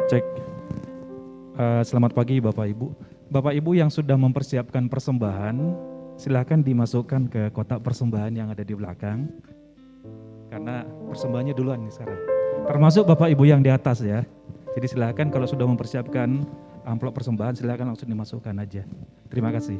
Cek. Selamat pagi Bapak Ibu. Bapak Ibu yang sudah mempersiapkan persembahan, silakan dimasukkan ke kotak persembahan yang ada di belakang. Karena persembahannya duluan nih sekarang. Termasuk Bapak Ibu yang di atas ya. Jadi silakan kalau sudah mempersiapkan amplop persembahan, silakan langsung dimasukkan aja. Terima kasih.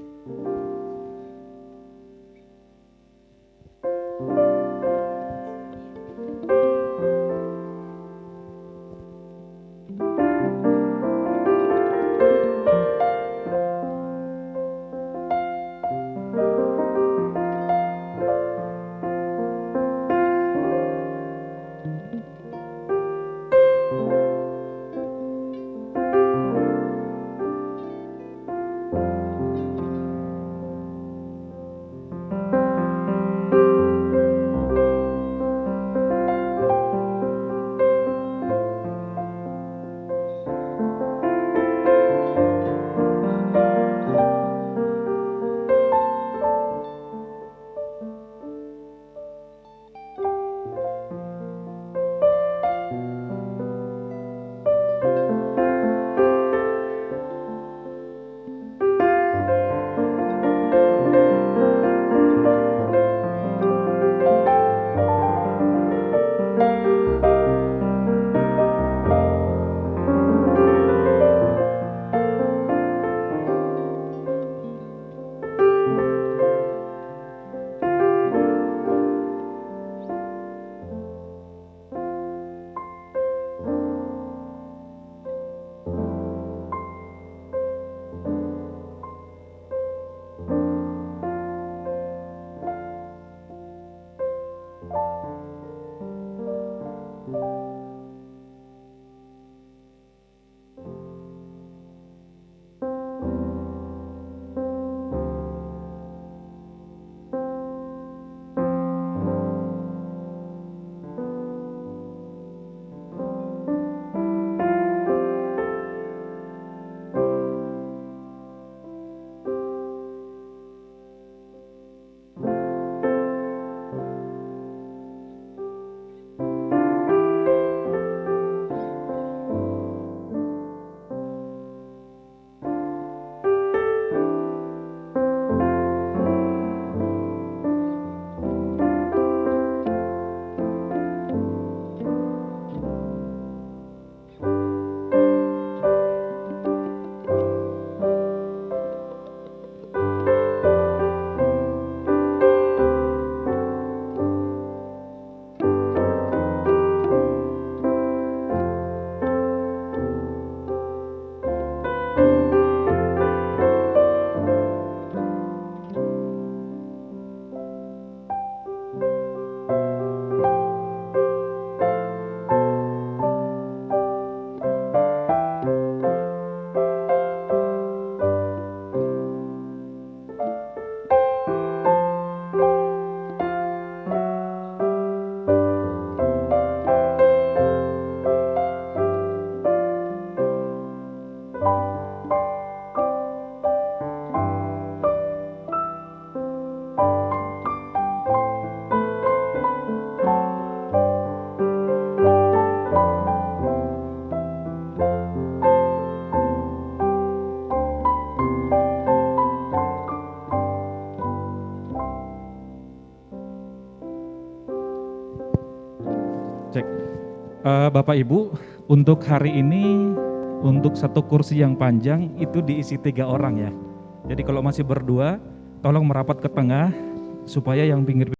Cek. Bapak Ibu, untuk hari ini untuk satu kursi yang panjang itu diisi 3 orang ya. Jadi kalau masih berdua, tolong merapat ke tengah supaya yang pinggir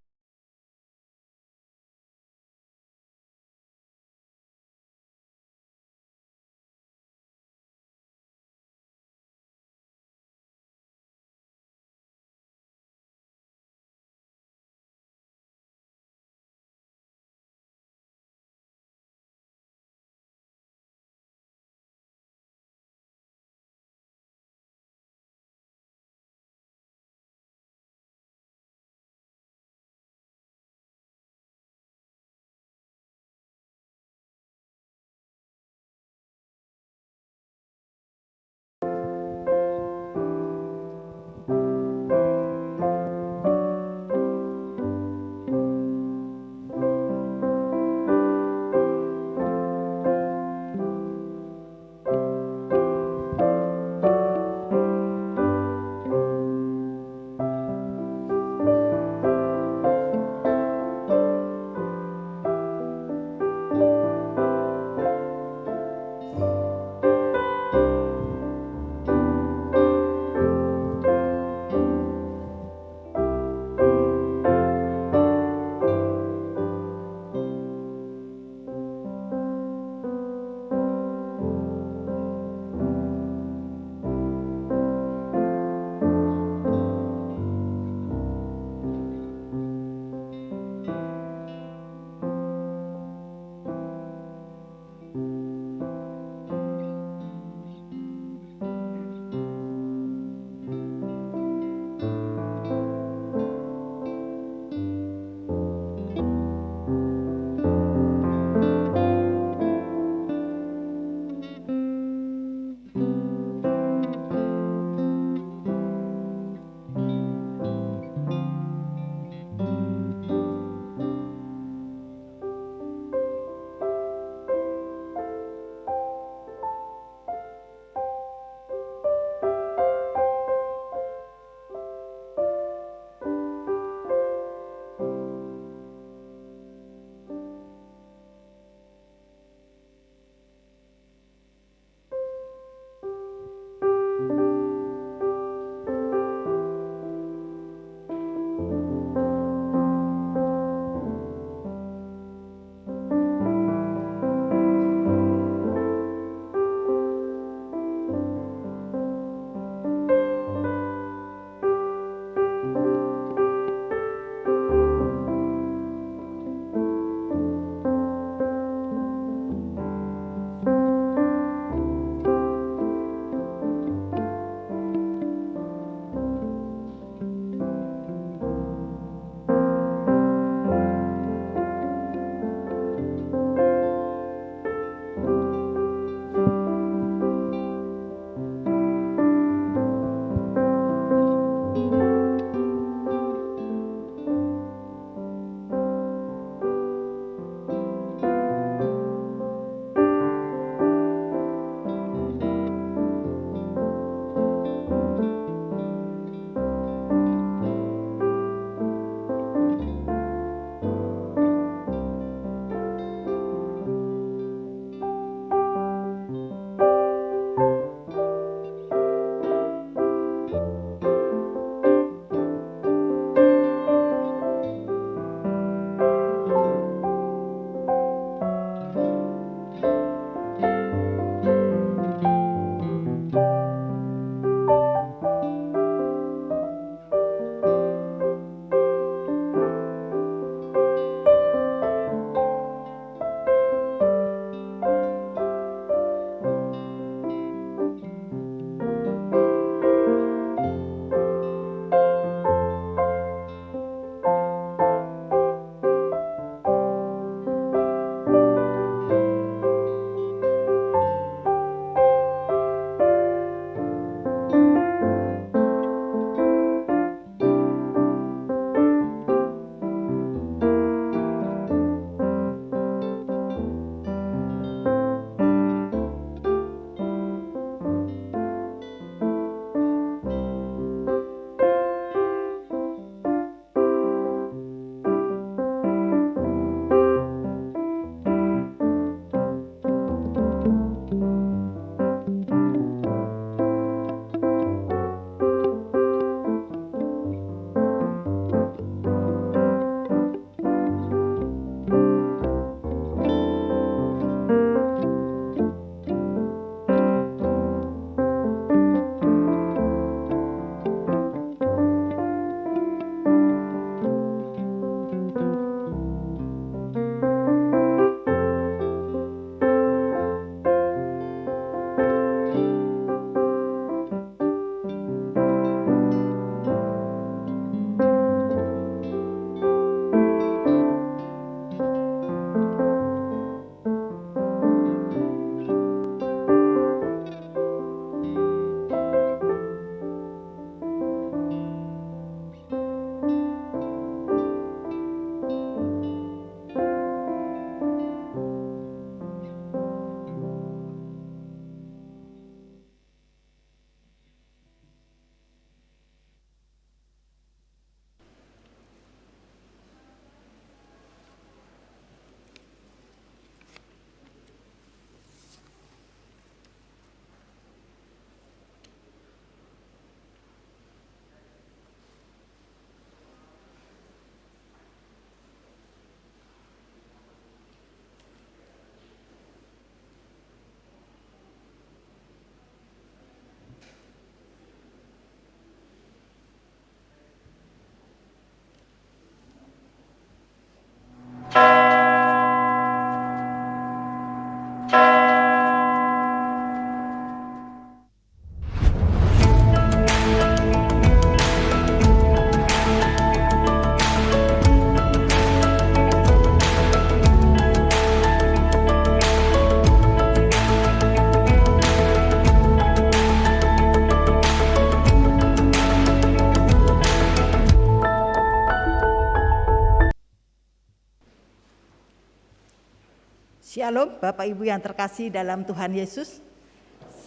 Shalom Bapak Ibu yang terkasih dalam Tuhan Yesus.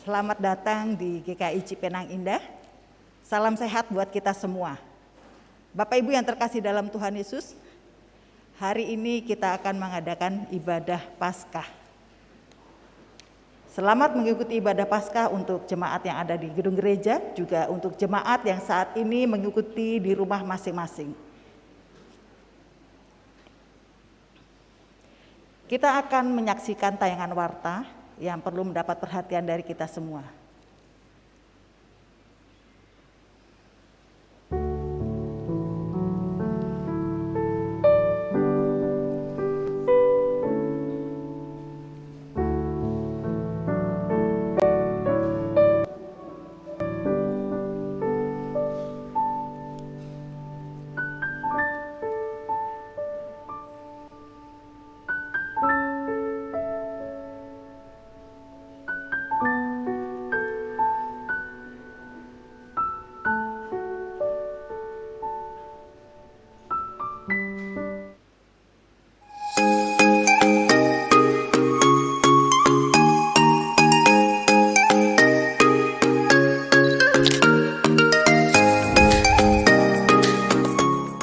Selamat datang di GKI Cipenang Indah. Salam sehat buat kita semua. Bapak Ibu yang terkasih dalam Tuhan Yesus, hari ini kita akan mengadakan ibadah Paskah. Selamat mengikuti ibadah Paskah untuk jemaat yang ada di gedung gereja, juga untuk jemaat yang saat ini mengikuti di rumah masing-masing. Kita akan menyaksikan tayangan warta yang perlu mendapat perhatian dari kita semua.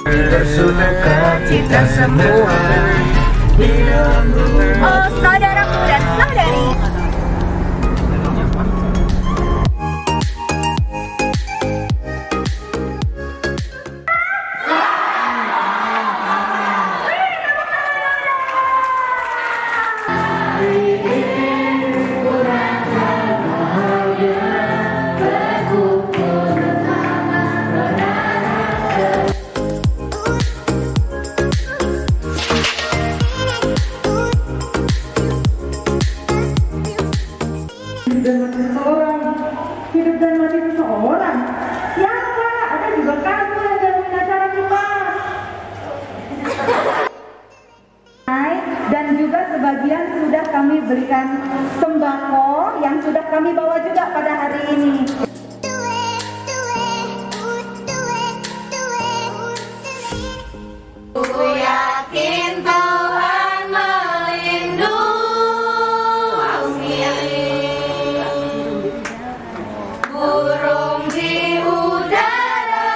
Bersuka cita semua. Oh saudaraku dan saudari, hidup dan mati seseorang. Siapa? Ada juga kamu yang dalam acara kita. Dan juga sebagian sudah kami berikan sembako yang sudah kami bawa juga pada hari ini. ku yakin Tuhan melindungi burung di udara,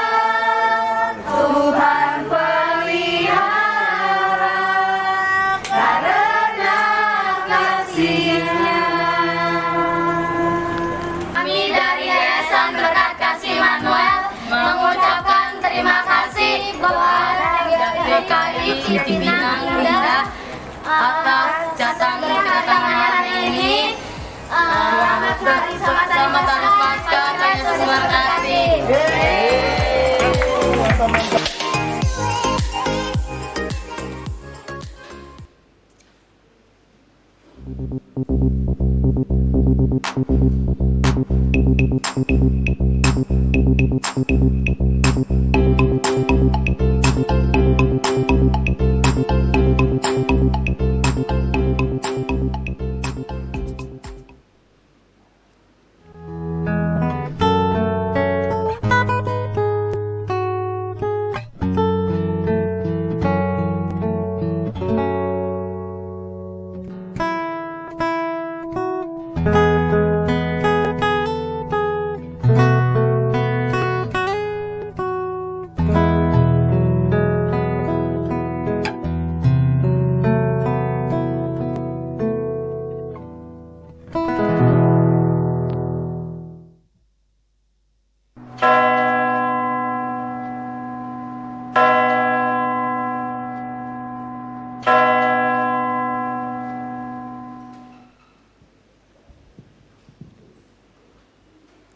Tuhan pelihara karena kasih-Nya. Kami dari Yayasan Berkat Kasih Manuel mengucapkan terima kasih kepada GKI Cipinang Indah atas kedatangan hari ini. Selamat Hari Paskah, Tuhan Yesus memberkati.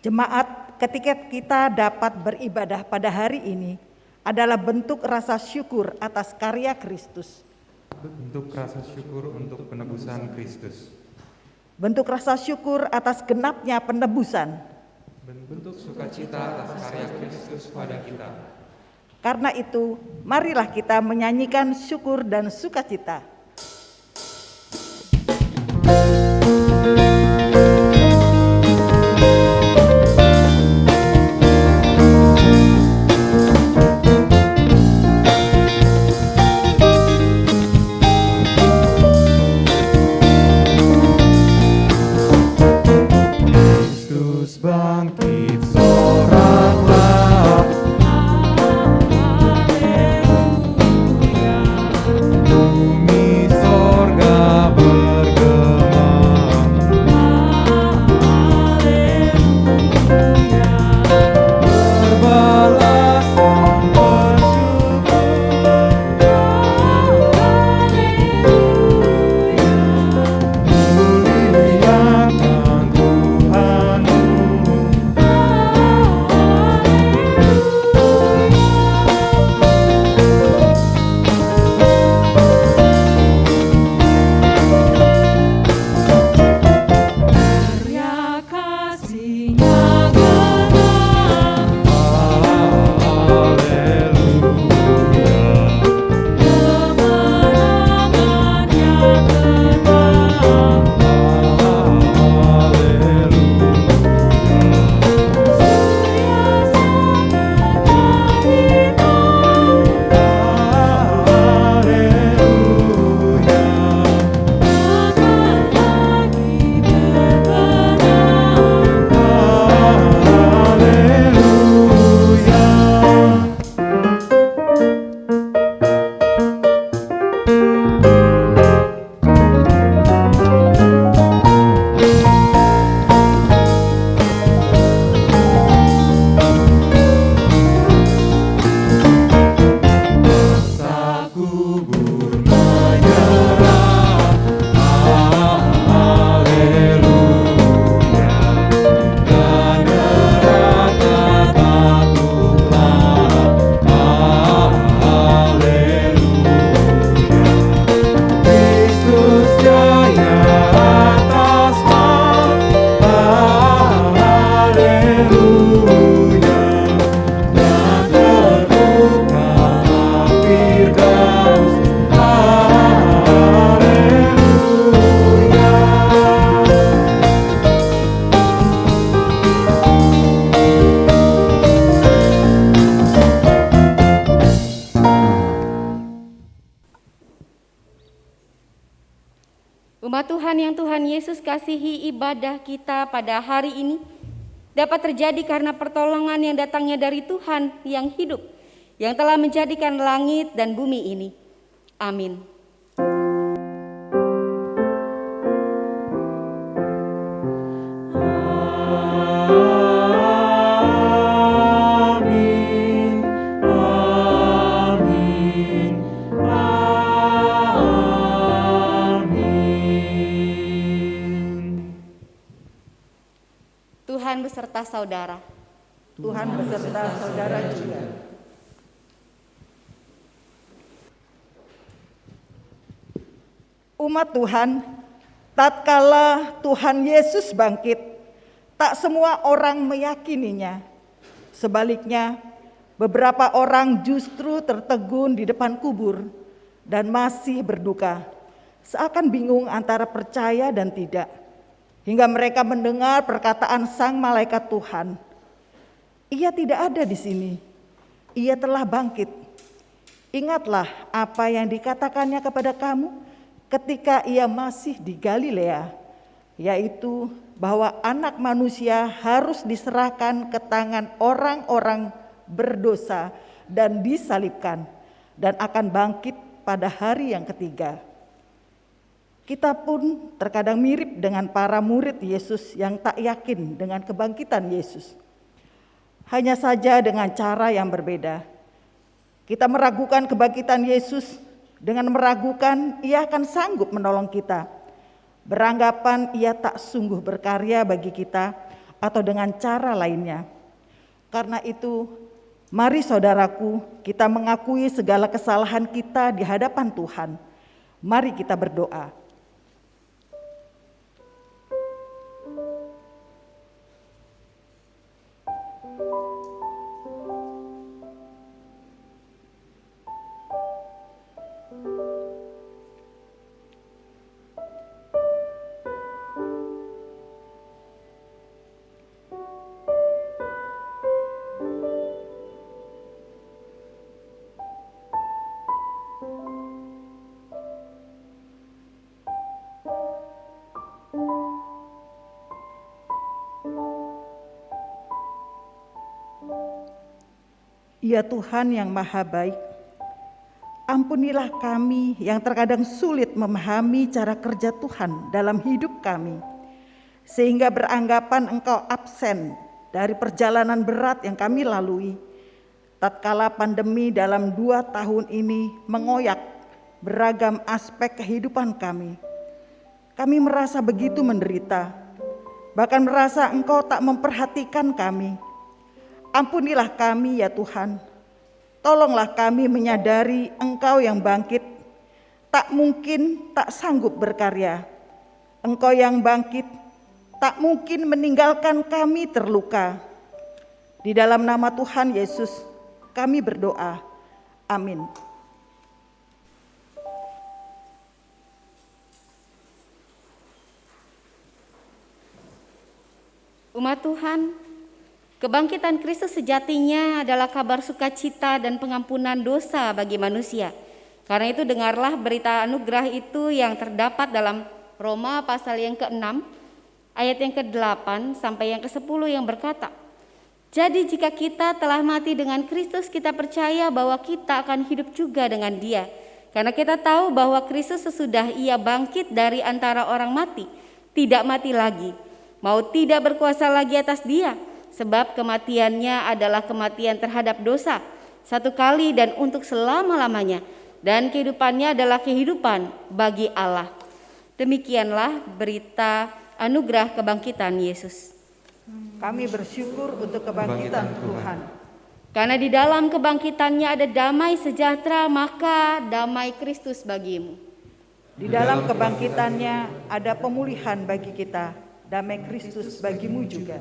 Jemaat, ketika kita dapat beribadah pada hari ini adalah bentuk rasa syukur atas karya Kristus. Bentuk rasa syukur untuk penebusan Kristus. bentuk rasa syukur atas genapnya penebusan, bentuk sukacita atas karya Kristus pada kita. Karena itu, marilah kita menyanyikan syukur dan sukacita. Kristus bangkit, soraklah. Bumi sorga bergema. Berbalas muliakan Tuhanmu. Umat Tuhan yang Tuhan Yesus kasihi, ibadah kita pada hari ini dapat terjadi karena pertolongan yang datangnya dari Tuhan yang hidup, yang telah menjadikan langit dan bumi ini. Amin. Tuhan beserta saudara. Tuhan beserta saudara juga. Umat Tuhan, tatkala Tuhan Yesus bangkit, tak semua orang meyakininya. Sebaliknya, beberapa orang justru tertegun di depan kubur dan masih berduka, seakan bingung antara percaya dan tidak, hingga mereka mendengar perkataan sang malaikat Tuhan. Ia tidak ada di sini, ia telah bangkit. Ingatlah apa yang dikatakannya kepada kamu ketika ia masih di Galilea, yaitu bahwa anak manusia harus diserahkan ke tangan orang-orang berdosa dan disalibkan, dan akan bangkit pada hari yang ketiga. Kita pun terkadang mirip dengan para murid Yesus yang tak yakin dengan kebangkitan Yesus. Hanya saja dengan cara yang berbeda. Kita meragukan kebangkitan Yesus dengan meragukan ia akan sanggup menolong kita. Beranggapan ia tak sungguh berkarya bagi kita atau dengan cara lainnya. Karena itu, mari saudaraku, kita mengakui segala kesalahan kita di hadapan Tuhan. Mari kita berdoa. Ya Tuhan yang maha baik, ampunilah kami yang terkadang sulit memahami cara kerja Tuhan dalam hidup kami, sehingga beranggapan Engkau absen dari perjalanan berat yang kami lalui, tatkala pandemi dalam 2 tahun ini mengoyak beragam aspek kehidupan kami. Kami merasa begitu menderita, bahkan merasa Engkau tak memperhatikan kami. Ampunilah kami ya Tuhan, tolonglah kami menyadari Engkau yang bangkit, tak mungkin tak sanggup berkarya. Engkau yang bangkit, tak mungkin meninggalkan kami terluka. Di dalam nama Tuhan Yesus, kami berdoa. Amin. Umat Tuhan, kebangkitan Kristus sejatinya adalah kabar sukacita dan pengampunan dosa bagi manusia. Karena itu dengarlah berita anugerah itu yang terdapat dalam Roma pasal yang ke-6, ayat yang ke-8 sampai yang ke-10 yang berkata, "Jadi jika kita telah mati dengan Kristus, kita percaya bahwa kita akan hidup juga dengan Dia. Karena kita tahu bahwa Kristus sesudah Ia bangkit dari antara orang mati, tidak mati lagi, maut tidak berkuasa lagi atas Dia. Sebab kematiannya adalah kematian terhadap dosa, satu kali dan untuk selama-lamanya, dan kehidupannya adalah kehidupan bagi Allah." Demikianlah berita anugerah kebangkitan Yesus. Kami bersyukur untuk kebangkitan Tuhan. Karena di dalam kebangkitannya ada damai sejahtera, maka damai Kristus bagimu. Di dalam kebangkitannya ada pemulihan bagi kita, damai Kristus bagimu juga.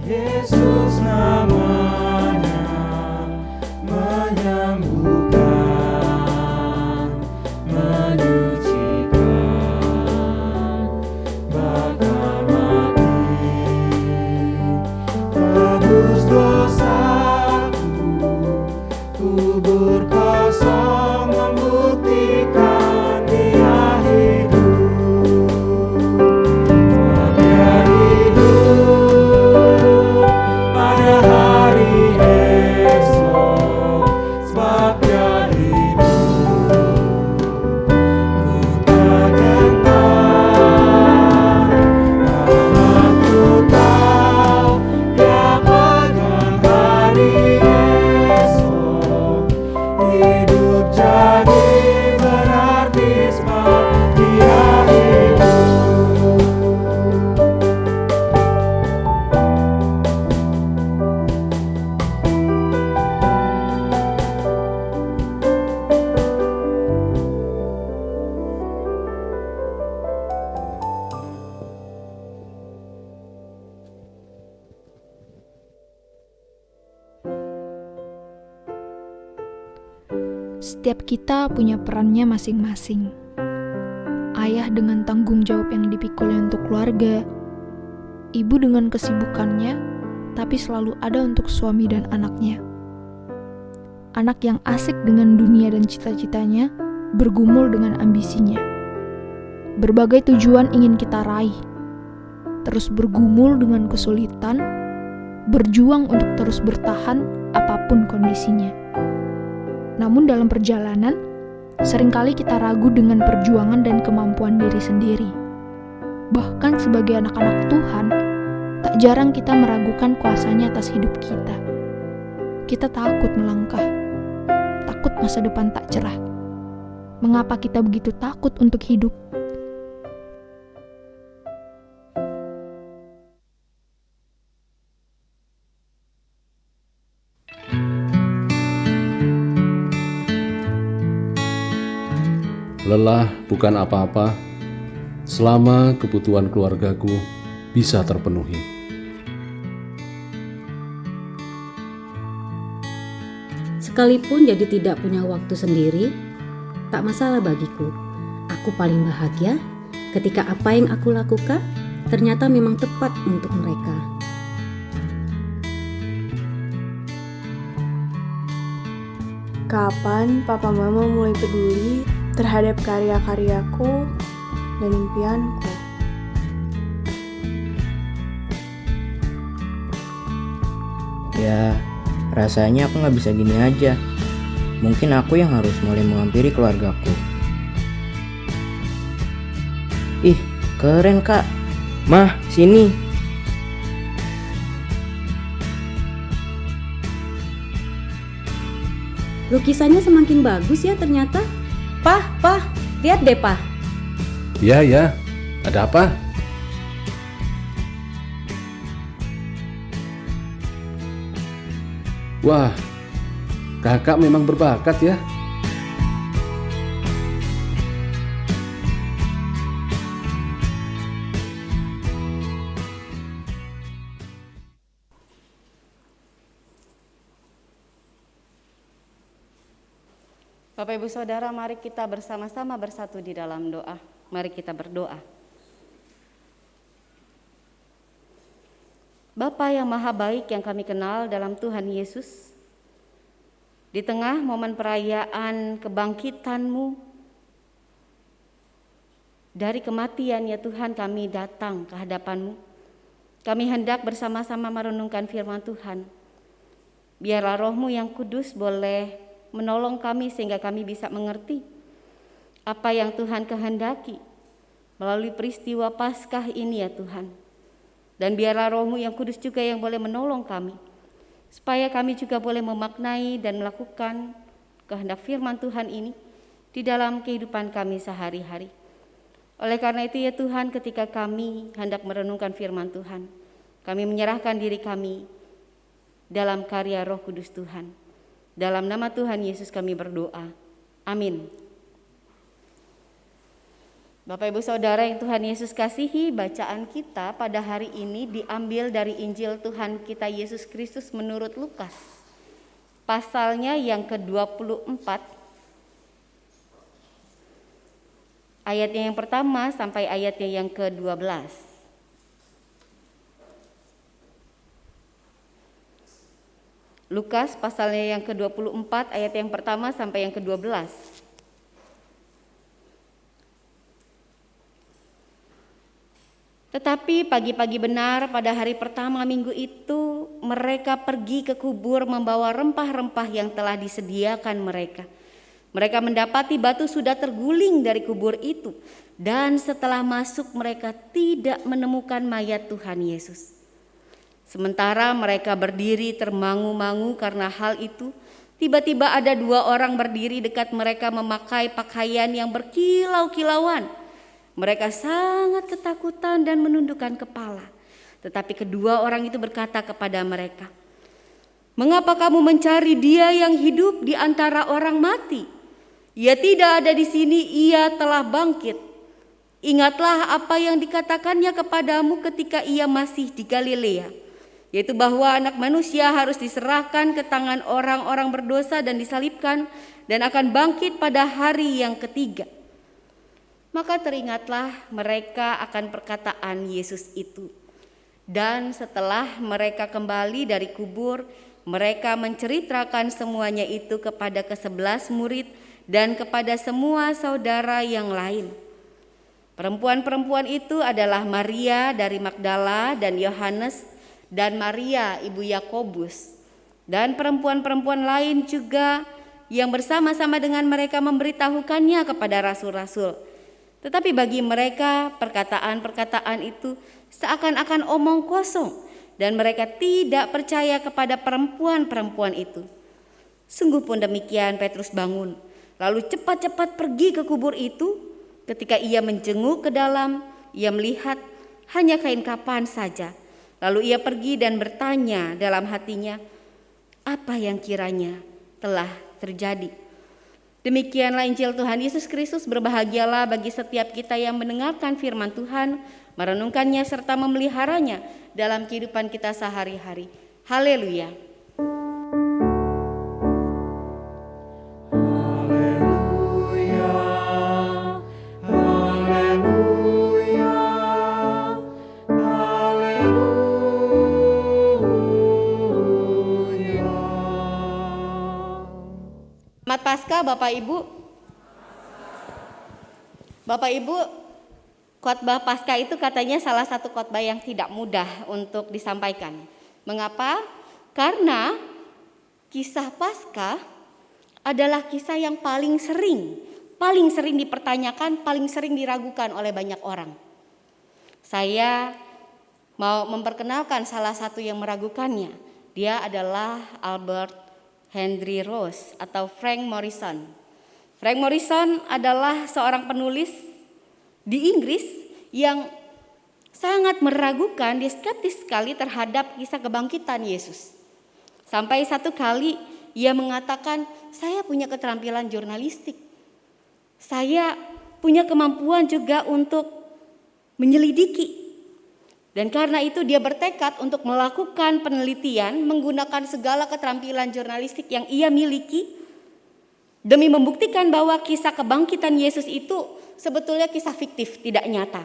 Yesus namanya menyembuhkan, menyucikan, bahkan mati tebus dosaku, kubur kosong membuktikan Dia hidup. Setiap kita punya perannya masing-masing. Ayah dengan tanggung jawab yang dipikulnya untuk keluarga, ibu dengan kesibukannya, tapi selalu ada untuk suami dan anaknya. Anak yang asik dengan dunia dan cita-citanya, bergumul dengan ambisinya. Berbagai tujuan ingin kita raih, terus bergumul dengan kesulitan, berjuang untuk terus bertahan apapun kondisinya. Namun dalam perjalanan, seringkali kita ragu dengan perjuangan dan kemampuan diri sendiri. Bahkan sebagai anak-anak Tuhan, tak jarang kita meragukan kuasanya atas hidup kita. Kita takut melangkah, takut masa depan tak cerah. Mengapa kita begitu takut untuk hidup? Lelah bukan apa-apa selama kebutuhan keluargaku bisa terpenuhi. Sekalipun jadi tidak punya waktu sendiri, tak masalah bagiku. Aku paling bahagia ketika apa yang aku lakukan ternyata memang tepat untuk mereka. Kapan papa mama mulai peduli terhadap karya-karyaku dan impianku? Ya, rasanya aku gak bisa gini aja. Mungkin aku yang harus mulai menghampiri keluargaku. Ih, keren kak. Mah, sini. Lukisannya semakin bagus ya ternyata. Pah, lihat deh Pah. Ya, ada apa? Wah, kakak memang berbakat ya. Bapak Ibu Saudara, mari kita bersama-sama bersatu di dalam doa. Mari kita berdoa. Bapa yang maha baik yang kami kenal dalam Tuhan Yesus, di tengah momen perayaan kebangkitan-Mu, dari kematian ya Tuhan kami datang ke hadapan-Mu. Kami hendak bersama-sama merenungkan firman Tuhan. Biarlah Roh-Mu yang kudus boleh menolong kami sehingga kami bisa mengerti apa yang Tuhan kehendaki melalui peristiwa Paskah ini ya Tuhan. Dan biarlah Roh-Mu yang kudus juga yang boleh menolong kami supaya kami juga boleh memaknai dan melakukan kehendak firman Tuhan ini di dalam kehidupan kami sehari-hari. Oleh karena itu ya Tuhan, ketika kami hendak merenungkan firman Tuhan, kami menyerahkan diri kami dalam karya Roh Kudus Tuhan. Dalam nama Tuhan Yesus kami berdoa. Amin. Bapak Ibu Saudara yang Tuhan Yesus kasihi, bacaan kita pada hari ini diambil dari Injil Tuhan kita Yesus Kristus menurut Lukas. Pasalnya yang ke-24, ayatnya yang pertama sampai ayatnya yang ke-12. Lukas pasalnya yang ke-24 ayat yang pertama sampai yang ke-12. Tetapi pagi-pagi benar pada hari pertama minggu itu mereka pergi ke kubur membawa rempah-rempah yang telah disediakan mereka. Mereka mendapati batu sudah terguling dari kubur itu, dan setelah masuk mereka tidak menemukan mayat Tuhan Yesus. Sementara mereka berdiri termangu-mangu karena hal itu, tiba-tiba ada 2 orang berdiri dekat mereka memakai pakaian yang berkilau-kilauan. Mereka sangat ketakutan dan menundukkan kepala. Tetapi kedua orang itu berkata kepada mereka, "Mengapa kamu mencari Dia yang hidup di antara orang mati? Ia tidak ada di sini, Ia telah bangkit. Ingatlah apa yang dikatakannya kepadamu ketika Ia masih di Galilea, yaitu bahwa Anak Manusia harus diserahkan ke tangan orang-orang berdosa dan disalibkan dan akan bangkit pada hari yang ketiga." Maka teringatlah mereka akan perkataan Yesus itu. Dan setelah mereka kembali dari kubur, mereka menceritakan semuanya itu kepada ke-11 murid dan kepada semua saudara yang lain. Perempuan-perempuan itu adalah Maria dari Magdala dan Yohanes dan Maria ibu Yakobus, dan perempuan-perempuan lain juga yang bersama-sama dengan mereka memberitahukannya kepada rasul-rasul. Tetapi bagi mereka perkataan-perkataan itu seakan-akan omong kosong, dan mereka tidak percaya kepada perempuan-perempuan itu. Sungguh pun demikian, Petrus bangun, lalu cepat-cepat pergi ke kubur itu. Ketika ia menjenguk ke dalam, ia melihat hanya kain kafan saja. Lalu ia pergi dan bertanya dalam hatinya, apa yang kiranya telah terjadi. Demikianlah Injil Tuhan Yesus Kristus. Berbahagialah bagi setiap kita yang mendengarkan firman Tuhan, merenungkannya serta memeliharanya dalam kehidupan kita sehari-hari. Haleluya. Selamat Paskah Bapak Ibu. Bapak Ibu, khotbah Paskah itu katanya salah satu khotbah yang tidak mudah untuk disampaikan. Mengapa? Karena kisah Paskah adalah kisah yang paling sering dipertanyakan, paling sering diragukan oleh banyak orang. Saya mau memperkenalkan salah satu yang meragukannya. Dia adalah Albert Henry Rose atau Frank Morison. Frank Morison adalah seorang penulis di Inggris yang sangat meragukan, dia skeptis sekali terhadap kisah kebangkitan Yesus. Sampai satu kali ia mengatakan, saya punya keterampilan jurnalistik. Saya punya kemampuan juga untuk menyelidiki. Dan karena itu dia bertekad untuk melakukan penelitian menggunakan segala keterampilan jurnalistik yang ia miliki demi membuktikan bahwa kisah kebangkitan Yesus itu sebetulnya kisah fiktif, tidak nyata.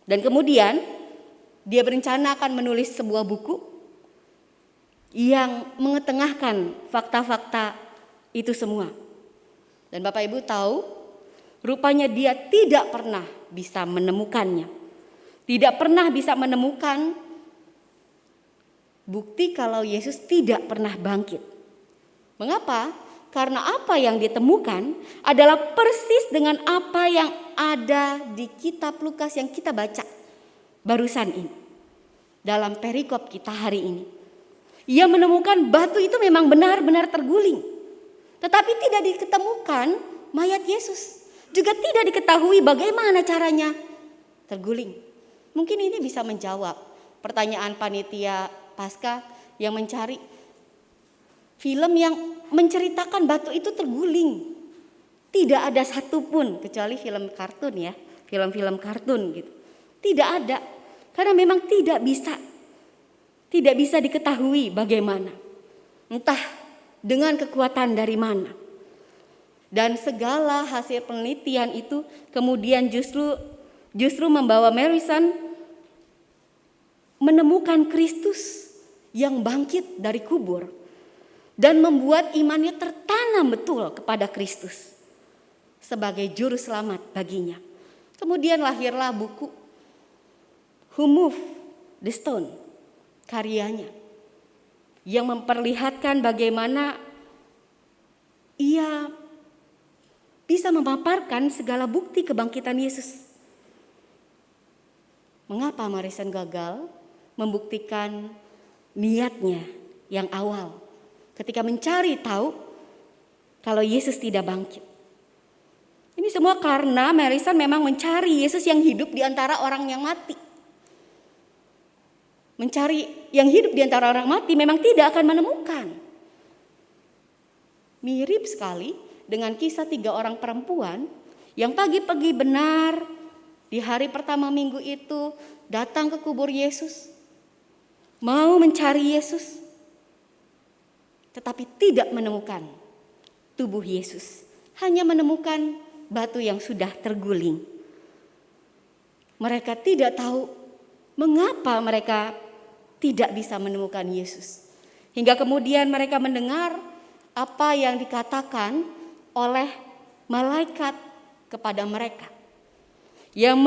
Dan kemudian dia berencana akan menulis sebuah buku yang mengetengahkan fakta-fakta itu semua. Dan Bapak Ibu tahu, rupanya dia tidak pernah bisa menemukannya. Tidak pernah bisa menemukan bukti kalau Yesus tidak pernah bangkit. Mengapa? Karena apa yang ditemukan adalah persis dengan apa yang ada di kitab Lukas yang kita baca barusan ini. Dalam perikop kita hari ini. Ia menemukan batu itu memang benar-benar terguling. Tetapi tidak diketemukan mayat Yesus. Juga tidak diketahui bagaimana caranya terguling. Mungkin ini bisa menjawab pertanyaan panitia Paskah yang mencari film yang menceritakan batu itu terguling. Tidak ada satupun kecuali film kartun ya, film-film kartun gitu. Tidak ada, karena memang tidak bisa diketahui bagaimana. Entah dengan kekuatan dari mana. Dan segala hasil penelitian itu kemudian justru membawa Morison menemukan Kristus yang bangkit dari kubur dan membuat imannya tertanam betul kepada Kristus sebagai juru selamat baginya. Kemudian lahirlah buku Who Moved the Stone, karyanya yang memperlihatkan bagaimana ia bisa memaparkan segala bukti kebangkitan Yesus. Mengapa Morison gagal membuktikan niatnya yang awal ketika mencari tahu kalau Yesus tidak bangkit? Ini semua karena Morison memang mencari Yesus yang hidup di antara orang yang mati. Mencari yang hidup di antara orang mati memang tidak akan menemukan. Mirip sekali dengan kisah 3 orang perempuan yang pagi-pagi benar di hari pertama minggu itu datang ke kubur Yesus, mau mencari Yesus, tetapi tidak menemukan tubuh Yesus, hanya menemukan batu yang sudah terguling. Mereka tidak tahu mengapa mereka tidak bisa menemukan Yesus. Hingga kemudian mereka mendengar apa yang dikatakan oleh malaikat kepada mereka, yang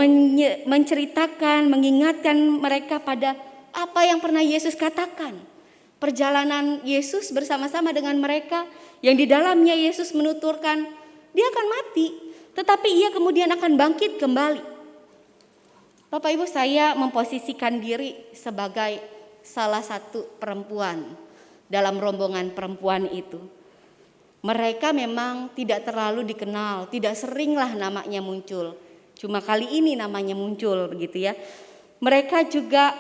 menceritakan, mengingatkan mereka pada apa yang pernah Yesus katakan. Perjalanan Yesus bersama-sama dengan mereka yang di dalamnya Yesus menuturkan dia akan mati, tetapi ia kemudian akan bangkit kembali. Bapak Ibu, saya memposisikan diri sebagai salah satu perempuan dalam rombongan perempuan itu. Mereka memang tidak terlalu dikenal, tidak seringlah namanya muncul. Cuma kali ini namanya muncul begitu ya. Mereka juga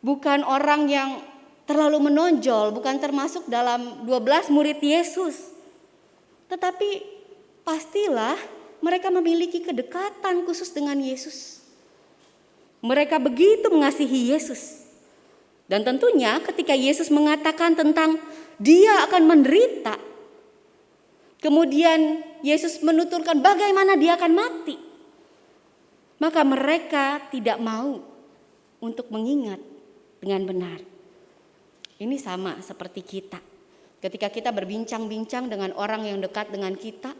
bukan orang yang terlalu menonjol, bukan termasuk dalam 12 murid Yesus. Tetapi pastilah mereka memiliki kedekatan khusus dengan Yesus. Mereka begitu mengasihi Yesus. Dan tentunya ketika Yesus mengatakan tentang dia akan menderita, kemudian Yesus menuturkan bagaimana dia akan mati, maka mereka tidak mau untuk mengingat dengan benar. Ini sama seperti kita. Ketika kita berbincang-bincang dengan orang yang dekat dengan kita,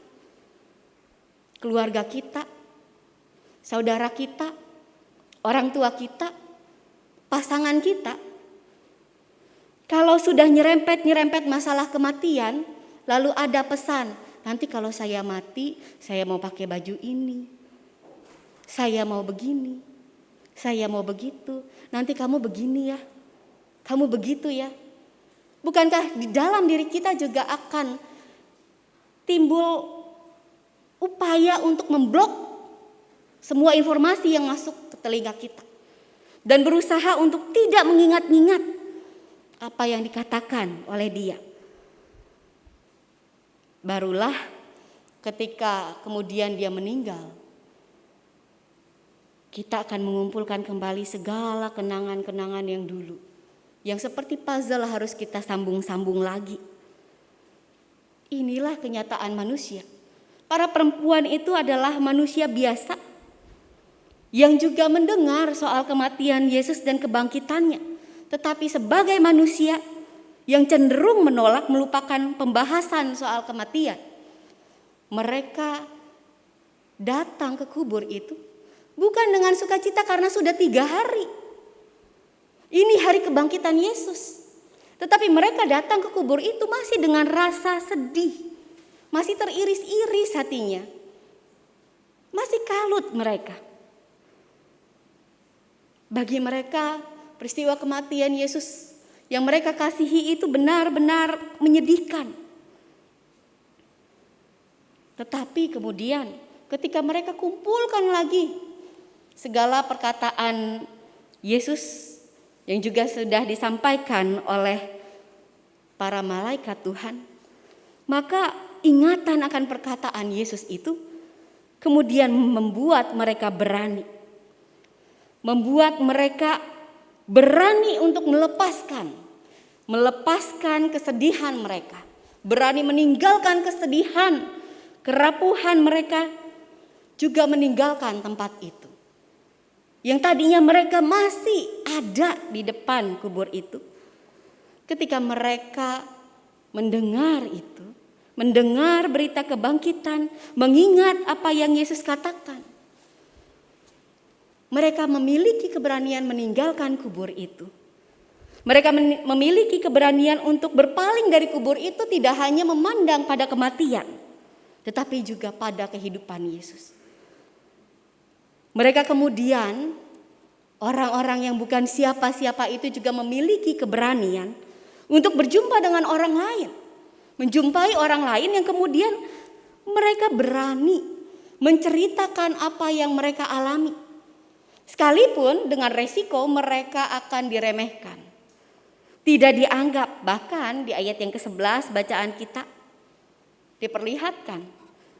keluarga kita, saudara kita, orang tua kita, pasangan kita, kalau sudah nyerempet masalah kematian, lalu ada pesan, nanti kalau saya mati, saya mau pakai baju ini, saya mau begini, saya mau begitu, nanti kamu begini ya, kamu begitu ya. Bukankah di dalam diri kita juga akan timbul upaya untuk memblok semua informasi yang masuk ke telinga kita dan berusaha untuk tidak mengingat-ingat apa yang dikatakan oleh dia. Barulah ketika kemudian dia meninggal, kita akan mengumpulkan kembali segala kenangan-kenangan yang dulu, yang seperti puzzle harus kita sambung-sambung lagi. Inilah kenyataan manusia. Para perempuan itu adalah manusia biasa yang juga mendengar soal kematian Yesus dan kebangkitannya. Tetapi sebagai manusia yang cenderung menolak, melupakan pembahasan soal kematian, mereka datang ke kubur itu bukan dengan sukacita karena sudah 3 hari. Ini hari kebangkitan Yesus. Tetapi mereka datang ke kubur itu masih dengan rasa sedih. Masih teriris-iris hatinya. Masih kalut mereka. Bagi mereka peristiwa kematian Yesus yang mereka kasihi itu benar-benar menyedihkan. Tetapi kemudian ketika mereka kumpulkan lagi segala perkataan Yesus yang juga sudah disampaikan oleh para malaikat Tuhan, maka ingatan akan perkataan Yesus itu kemudian membuat mereka berani. Membuat mereka berani untuk melepaskan kesedihan mereka. Berani meninggalkan kesedihan, kerapuhan mereka, juga meninggalkan tempat itu. Yang tadinya mereka masih ada di depan kubur itu. Ketika mereka mendengar itu, mendengar berita kebangkitan, mengingat apa yang Yesus katakan, mereka memiliki keberanian meninggalkan kubur itu. Mereka memiliki keberanian untuk berpaling dari kubur itu, tidak hanya memandang pada kematian, tetapi juga pada kehidupan Yesus. Mereka kemudian, orang-orang yang bukan siapa-siapa itu juga memiliki keberanian untuk berjumpa dengan orang lain. Menjumpai orang lain yang kemudian mereka berani menceritakan apa yang mereka alami. Sekalipun dengan resiko mereka akan diremehkan. Tidak dianggap, bahkan di ayat yang ke-11 bacaan kita diperlihatkan.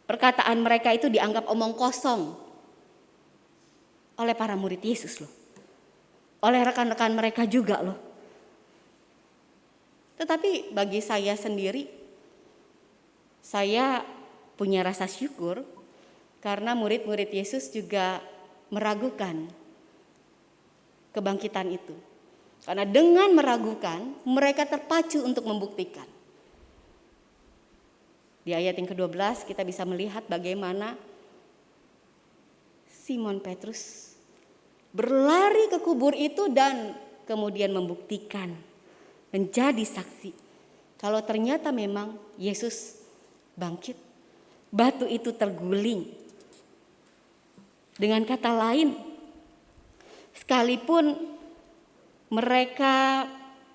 Perkataan mereka itu dianggap omong kosong oleh para murid Yesus loh. Oleh rekan-rekan mereka juga loh. Tetapi bagi saya sendiri, saya punya rasa syukur karena murid-murid Yesus juga meragukan kebangkitan itu. Karena dengan meragukan, mereka terpacu untuk membuktikan. Di ayat yang ke-12 kita bisa melihat bagaimana Simon Petrus berlari ke kubur itu dan kemudian membuktikan, menjadi saksi kalau ternyata memang Yesus bangkit. Batu itu terguling. Dengan kata lain, sekalipun mereka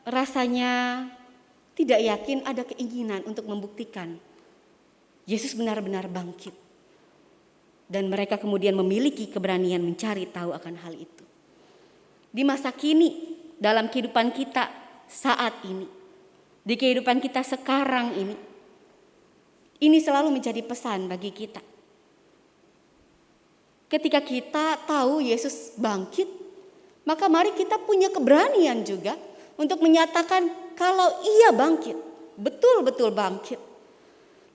rasanya tidak yakin, ada keinginan untuk membuktikan Yesus benar-benar bangkit. Dan mereka kemudian memiliki keberanian mencari tahu akan hal itu. Di masa kini, dalam kehidupan kita saat ini, di kehidupan kita sekarang Ini selalu menjadi pesan bagi kita. Ketika kita tahu Yesus bangkit, maka mari kita punya keberanian juga untuk menyatakan kalau Ia bangkit, betul-betul bangkit.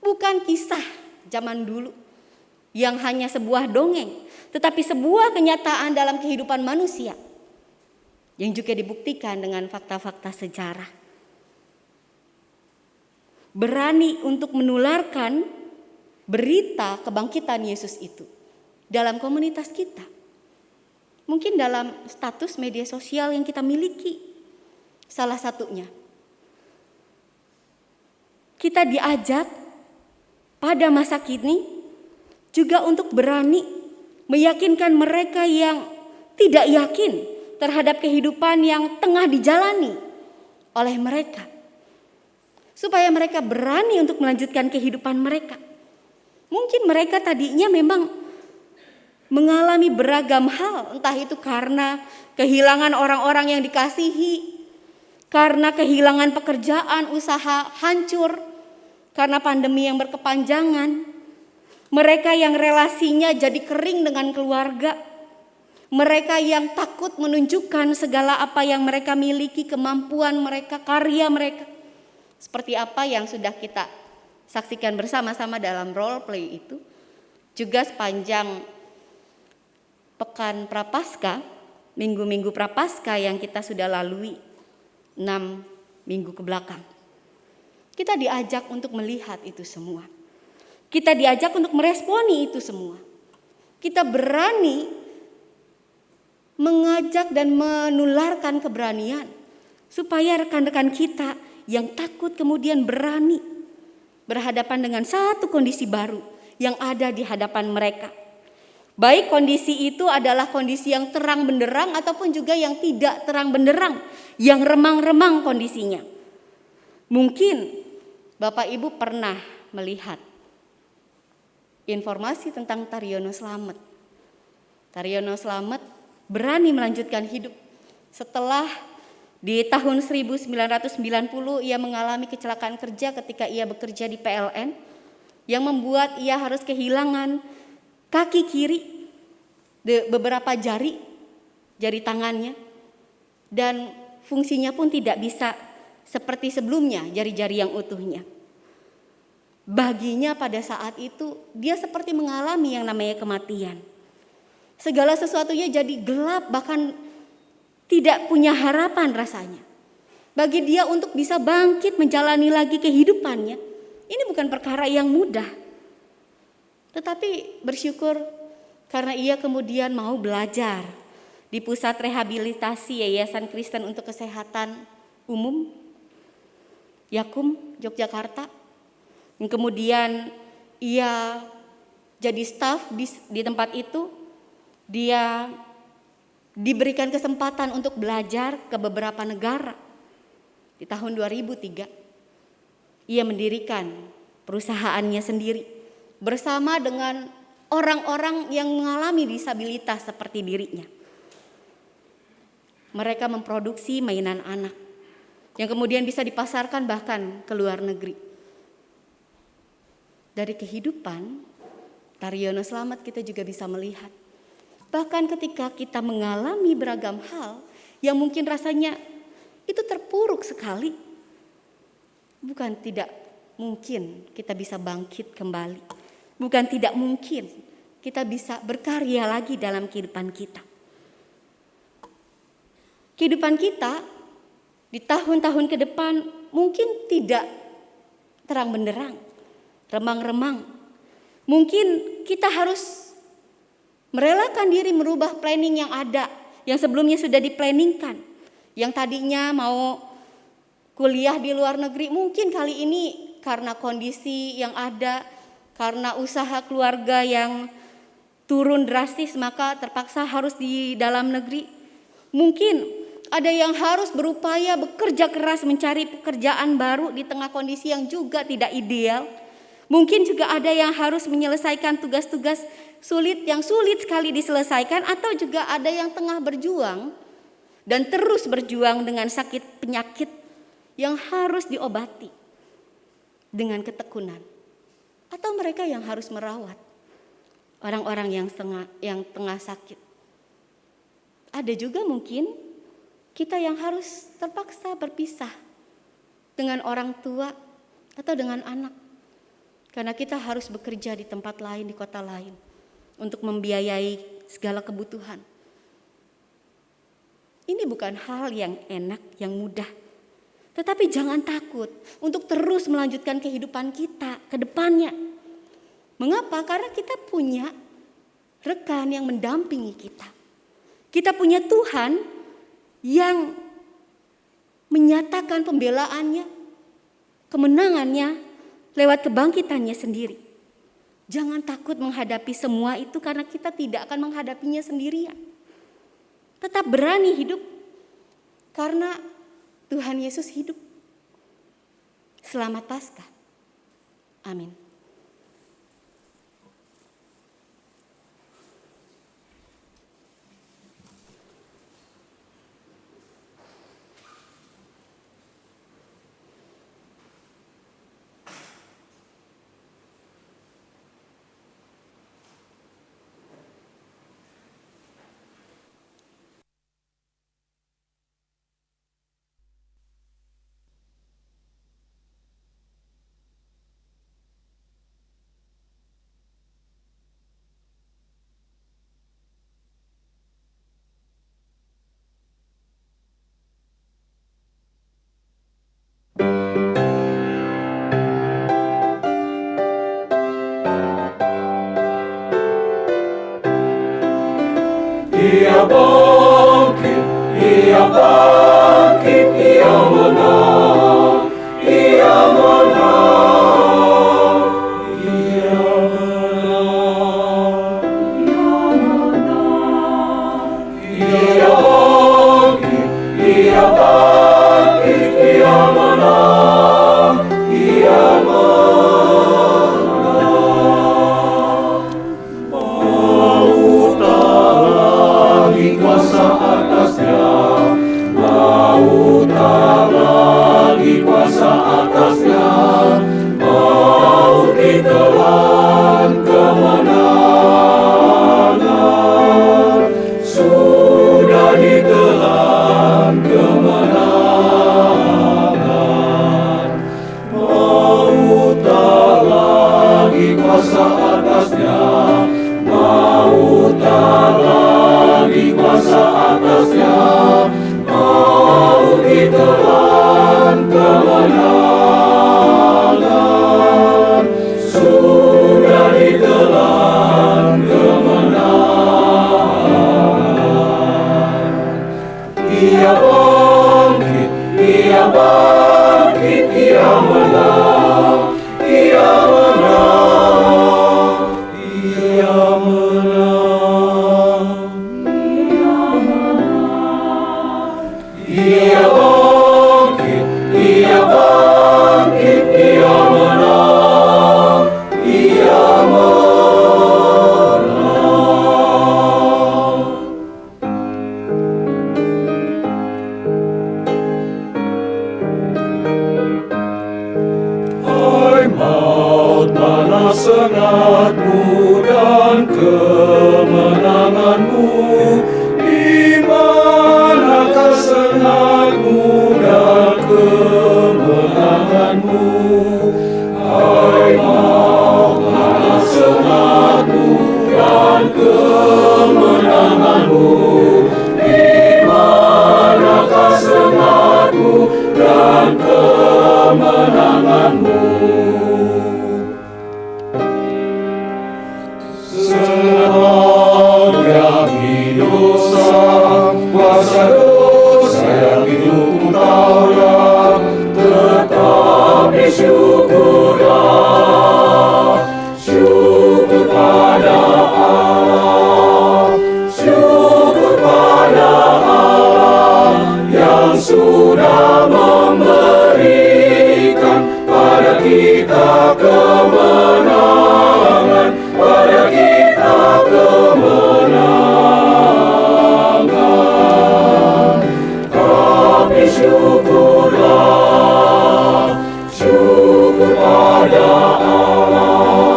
Bukan kisah zaman dulu yang hanya sebuah dongeng, tetapi sebuah kenyataan dalam kehidupan manusia yang juga dibuktikan dengan fakta-fakta sejarah. Berani untuk menularkan berita kebangkitan Yesus itu dalam komunitas kita. Mungkin dalam status media sosial yang kita miliki. Salah satunya, kita diajak pada masa kini juga untuk berani meyakinkan mereka yang tidak yakin terhadap kehidupan yang tengah dijalani oleh mereka. Supaya mereka berani untuk melanjutkan kehidupan mereka. Mungkin mereka tadinya memang mengalami beragam hal, entah itu karena kehilangan orang-orang yang dikasihi, karena kehilangan pekerjaan, usaha hancur, karena pandemi yang berkepanjangan, mereka yang relasinya jadi kering dengan keluarga, mereka yang takut menunjukkan segala apa yang mereka miliki, kemampuan mereka, karya mereka. Seperti apa yang sudah kita saksikan bersama-sama dalam role play itu. Juga sepanjang pekan Prapaskah, minggu-minggu Prapaskah yang kita sudah lalui 6 minggu ke belakang. Kita diajak untuk melihat itu semua. Kita diajak untuk meresponi itu semua. Kita berani mengajak dan menularkan keberanian supaya rekan-rekan kita yang takut kemudian berani berhadapan dengan satu kondisi baru yang ada di hadapan mereka. Baik kondisi itu adalah kondisi yang terang benderang ataupun juga yang tidak terang benderang, yang remang-remang kondisinya. Mungkin Bapak Ibu pernah melihat informasi tentang Taryono Slamet. Taryono Slamet berani melanjutkan hidup setelah di tahun 1990 ia mengalami kecelakaan kerja ketika ia bekerja di PLN yang membuat ia harus kehilangan kaki kiri, beberapa jari tangannya, dan fungsinya pun tidak bisa seperti sebelumnya, jari-jari yang utuhnya. Baginya pada saat itu dia seperti mengalami yang namanya kematian. Segala sesuatunya jadi gelap, bahkan tidak punya harapan rasanya. Bagi dia untuk bisa bangkit menjalani lagi kehidupannya, ini bukan perkara yang mudah. Tetapi bersyukur karena ia kemudian mau belajar di Pusat Rehabilitasi Yayasan Kristen untuk Kesehatan Umum Yakum, Yogyakarta. Yang kemudian ia jadi staf di tempat itu. Dia diberikan kesempatan untuk belajar ke beberapa negara. Di tahun 2003 ia mendirikan perusahaannya sendiri bersama dengan orang-orang yang mengalami disabilitas seperti dirinya. Mereka memproduksi mainan anak yang kemudian bisa dipasarkan bahkan ke luar negeri. Dari kehidupan Taryono Slamet kita juga bisa melihat, bahkan ketika kita mengalami beragam hal yang mungkin rasanya itu terpuruk sekali, bukan tidak mungkin kita bisa bangkit kembali. Bukan tidak mungkin kita bisa berkarya lagi dalam kehidupan kita. Kehidupan kita di tahun-tahun ke depan mungkin tidak terang benderang, remang-remang. Mungkin kita harus merelakan diri merubah planning yang ada, yang sebelumnya sudah diplanningkan. Yang tadinya mau kuliah di luar negeri, mungkin kali ini karena kondisi yang ada, karena usaha keluarga yang turun drastis, maka terpaksa harus di dalam negeri. Mungkin ada yang harus berupaya bekerja keras mencari pekerjaan baru di tengah kondisi yang juga tidak ideal. Mungkin juga ada yang harus menyelesaikan tugas-tugas sulit yang sulit sekali diselesaikan, atau juga ada yang tengah berjuang dan terus berjuang dengan sakit penyakit yang harus diobati dengan ketekunan. atau mereka yang harus merawat orang-orang yang tengah sakit. Ada juga mungkin kita yang harus terpaksa berpisah dengan orang tua atau dengan anak, karena kita harus bekerja di tempat lain, di kota lain, untuk membiayai segala kebutuhan. Ini bukan hal yang enak, yang mudah. Tetapi jangan takut untuk terus melanjutkan kehidupan kita ke depannya. Mengapa? Karena kita punya rekan yang mendampingi kita. Kita punya Tuhan yang menyatakan pembelaannya, kemenangannya lewat kebangkitannya sendiri. Jangan takut menghadapi semua itu karena kita tidak akan menghadapinya sendirian. Tetap berani hidup karena Tuhan Yesus hidup. Selamat Paskah. Amin. Ia bangkit, ia bangkit, ia menang, ia menang, ia menang, ia bangkit, ia bangkit, ia menang, ia menang. Kuasa atasnya, mau tak lagi kuasa atasnya, mau ditelan kemenangan, sudah ditelan kemenangan, mau tak lagi kuasa atasnya, mau tak lagi kuasa atasnya, mau ditelan kemenangan, sudah ditelan kemenangan. Ia bangkit, ia bangkit, ia menang, ia menang, ia menang. Ia bangkit, ia bangkit, ia menang, ia menang. Hai maut, mana sengatmu dan kemenanganmu? Di manakah sengatmu dan kemenanganmu? Hai maut, mana sengatmu dan kemenanganmu? Di manakah sengatmu dan kemenanganmu? Senang yang hidup kuasa dosa yang hidup Engkau yang tetap disyukurlah, syukur pada Allah, syukur pada Allah yang sudah memberikan pada kita kemenangan, pada kita kemenangan. Tapi syukurlah, syukur pada Allah.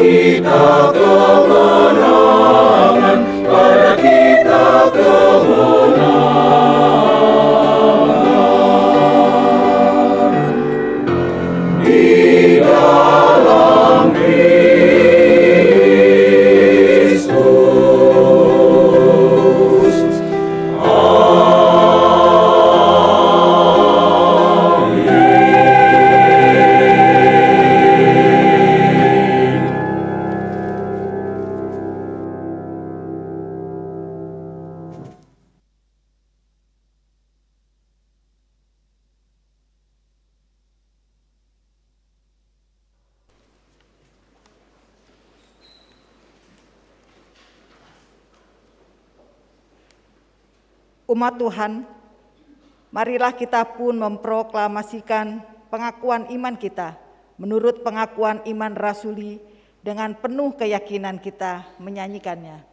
kita kemenangan, pada kita kemenangan. Di dalam Kristus. Umat Tuhan, marilah kita pun memproklamasikan pengakuan iman kita menurut pengakuan iman rasuli dengan penuh keyakinan kita menyanyikannya.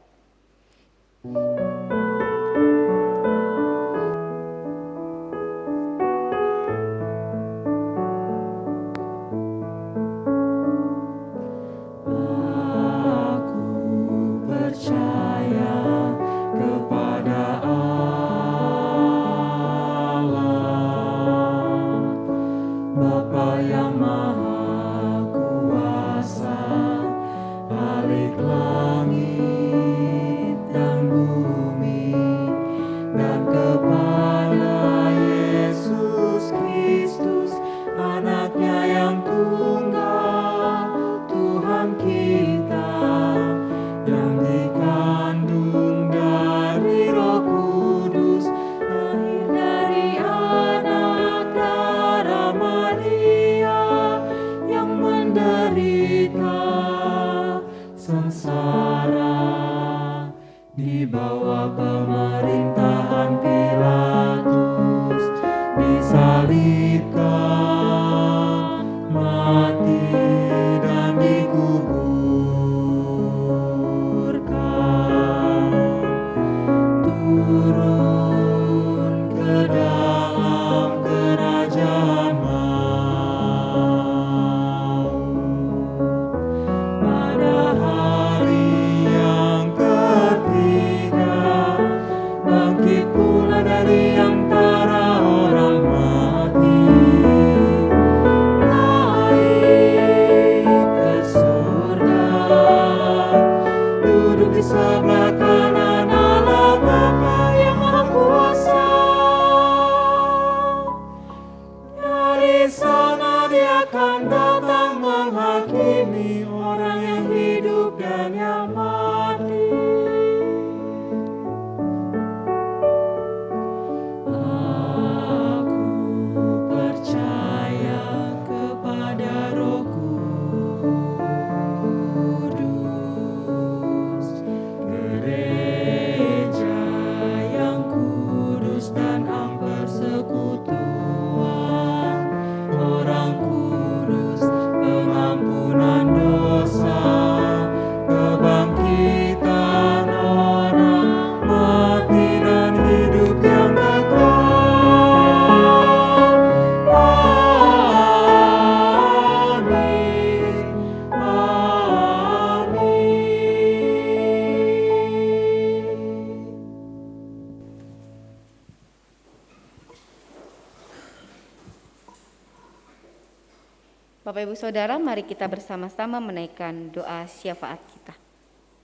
Bapak Ibu Saudara, mari kita bersama-sama menaikkan doa syafaat kita.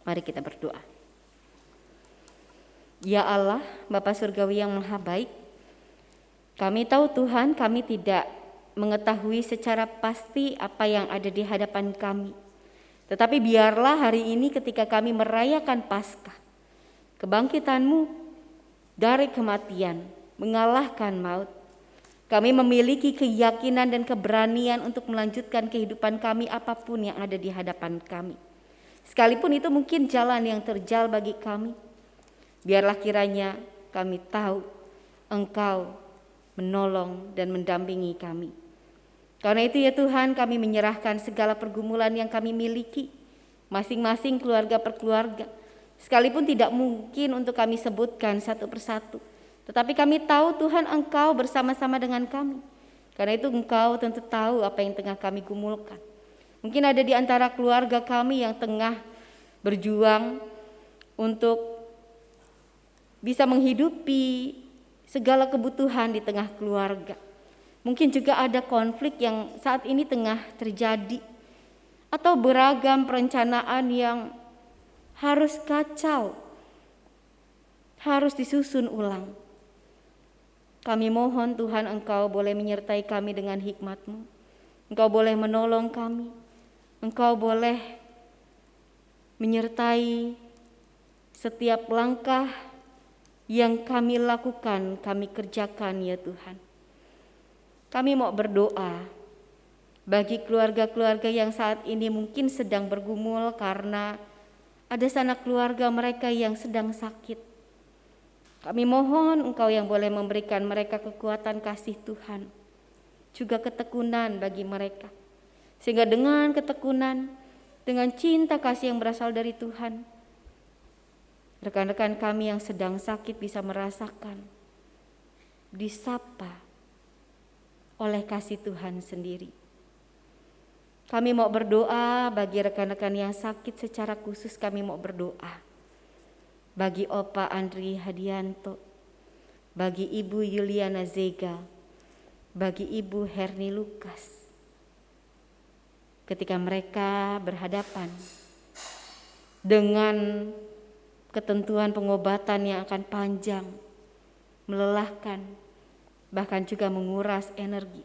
Mari kita berdoa. Ya Allah, Bapa Surgawi yang Maha Baik, kami tahu Tuhan, kami tidak mengetahui secara pasti apa yang ada di hadapan kami. Tetapi biarlah hari ini ketika kami merayakan Paskah, kebangkitan-Mu dari kematian, mengalahkan maut, kami memiliki keyakinan dan keberanian untuk melanjutkan kehidupan kami apapun yang ada di hadapan kami. Sekalipun itu mungkin jalan yang terjal bagi kami, biarlah kiranya kami tahu Engkau menolong dan mendampingi kami. Karena itu ya Tuhan, kami menyerahkan segala pergumulan yang kami miliki, masing-masing keluarga per keluarga. Sekalipun tidak mungkin untuk kami sebutkan satu persatu. Tetapi kami tahu Tuhan Engkau bersama-sama dengan kami. Karena itu Engkau tentu tahu apa yang tengah kami gumulkan. Mungkin ada di antara keluarga kami yang tengah berjuang untuk bisa menghidupi segala kebutuhan di tengah keluarga. Mungkin juga ada konflik yang saat ini tengah terjadi, atau beragam perencanaan yang harus kacau, harus disusun ulang. Kami mohon Tuhan, Engkau boleh menyertai kami dengan hikmat-Mu. Engkau boleh menolong kami. Engkau boleh menyertai setiap langkah yang kami lakukan, kami kerjakan ya Tuhan. Kami mau berdoa bagi keluarga-keluarga yang saat ini mungkin sedang bergumul karena ada sanak keluarga mereka yang sedang sakit. Kami mohon Engkau yang boleh memberikan mereka kekuatan kasih Tuhan, juga ketekunan bagi mereka. Sehingga dengan ketekunan, dengan cinta kasih yang berasal dari Tuhan, rekan-rekan kami yang sedang sakit bisa merasakan, disapa oleh kasih Tuhan sendiri. Kami mau berdoa bagi rekan-rekan yang sakit, secara khusus kami mau berdoa bagi Opa Andri Hadianto, bagi Ibu Yuliana Zega, bagi Ibu Herni Lukas. Ketika mereka berhadapan dengan ketentuan pengobatan yang akan panjang, melelahkan, bahkan juga menguras energi,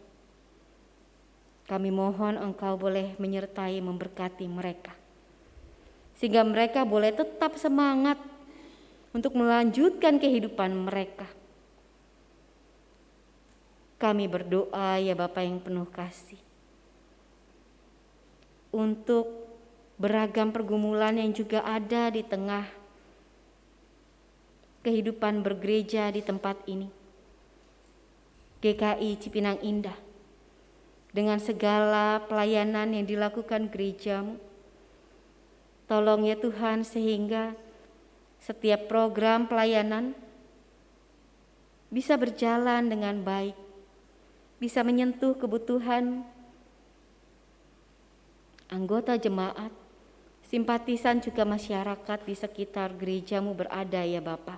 kami mohon Engkau boleh menyertai, memberkati mereka, sehingga mereka boleh tetap semangat untuk melanjutkan kehidupan mereka. Kami berdoa ya Bapa yang penuh kasih, untuk beragam pergumulan yang juga ada di tengah kehidupan bergereja di tempat ini. GKI Cipinang Indah, dengan segala pelayanan yang dilakukan gereja-Mu, tolong ya Tuhan sehingga setiap program pelayanan bisa berjalan dengan baik, bisa menyentuh kebutuhan anggota jemaat, simpatisan juga masyarakat di sekitar gereja-Mu berada ya Bapa.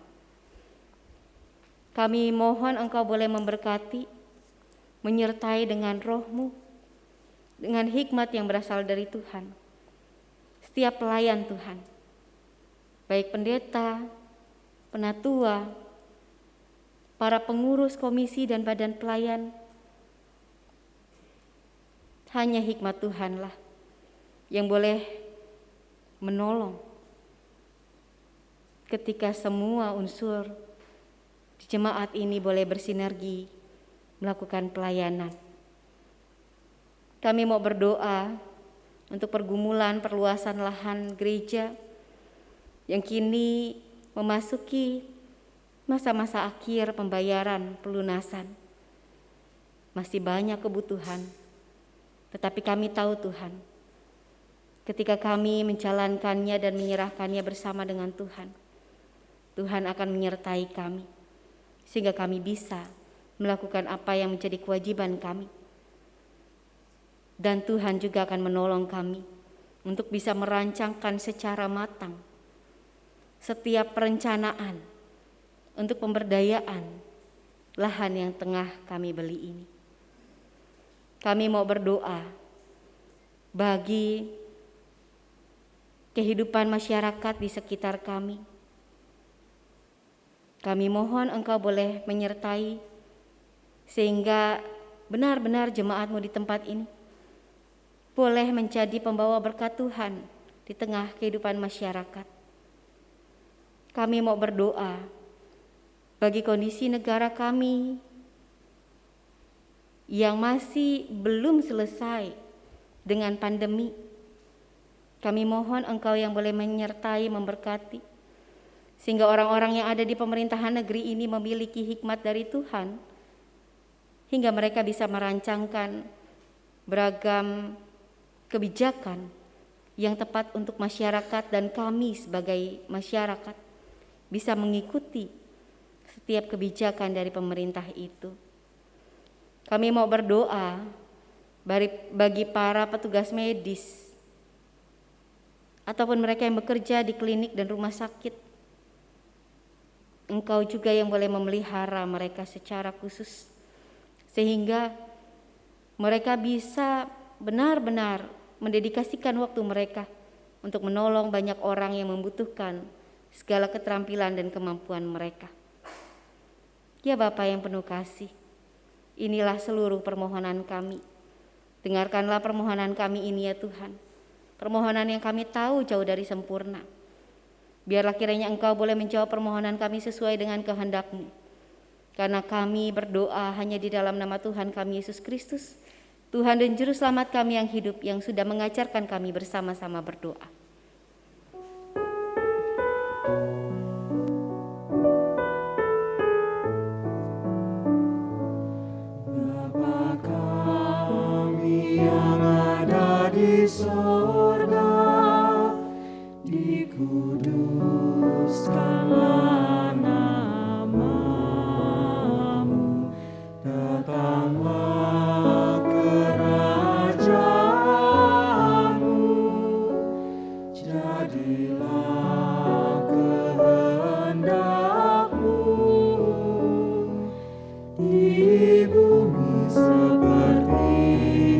Kami mohon Engkau boleh memberkati, menyertai dengan Roh-Mu, dengan hikmat yang berasal dari Tuhan, setiap pelayan Tuhan, baik pendeta, penatua, para pengurus komisi dan badan pelayan. Hanya hikmat Tuhanlah yang boleh menolong ketika semua unsur di jemaat ini boleh bersinergi melakukan pelayanan. Kami mau berdoa untuk pergumulan perluasan lahan gereja yang kini memasuki masa-masa akhir pembayaran pelunasan. Masih banyak kebutuhan, tetapi kami tahu Tuhan, ketika kami menjalankannya dan menyerahkannya bersama dengan Tuhan, Tuhan akan menyertai kami, sehingga kami bisa melakukan apa yang menjadi kewajiban kami. Dan Tuhan juga akan menolong kami untuk bisa merancangkan secara matang setiap perencanaan untuk pemberdayaan lahan yang tengah kami beli ini. Kami mau berdoa bagi kehidupan masyarakat di sekitar kami. Kami mohon Engkau boleh menyertai sehingga benar-benar jemaat-Mu di tempat ini boleh menjadi pembawa berkat Tuhan di tengah kehidupan masyarakat. Kami mau berdoa bagi kondisi negara kami yang masih belum selesai dengan pandemi. Kami mohon Engkau yang boleh menyertai, memberkati, sehingga orang-orang yang ada di pemerintahan negeri ini memiliki hikmat dari Tuhan, hingga mereka bisa merancangkan beragam kebijakan yang tepat untuk masyarakat, dan kami sebagai masyarakat bisa mengikuti setiap kebijakan dari pemerintah itu. Kami mau berdoa bagi para petugas medis, ataupun mereka yang bekerja di klinik dan rumah sakit. Engkau juga yang boleh memelihara mereka secara khusus, sehingga mereka bisa benar-benar mendedikasikan waktu mereka untuk menolong banyak orang yang membutuhkan segala keterampilan dan kemampuan mereka. Ya Bapa yang penuh kasih, inilah seluruh permohonan kami. Dengarkanlah permohonan kami ini ya Tuhan, permohonan yang kami tahu jauh dari sempurna. Biarlah kiranya Engkau boleh menjawab permohonan kami sesuai dengan kehendak-Mu. Karena kami berdoa hanya di dalam nama Tuhan kami Yesus Kristus, Tuhan dan Juru Selamat kami yang hidup, yang sudah mengajarkan kami bersama-sama berdoa. Bapa kami yang ada di sorga, dikuduskanlah nama-Mu, datanglah kerajaan-Mu, jadilah kehendak-Mu di bumi seperti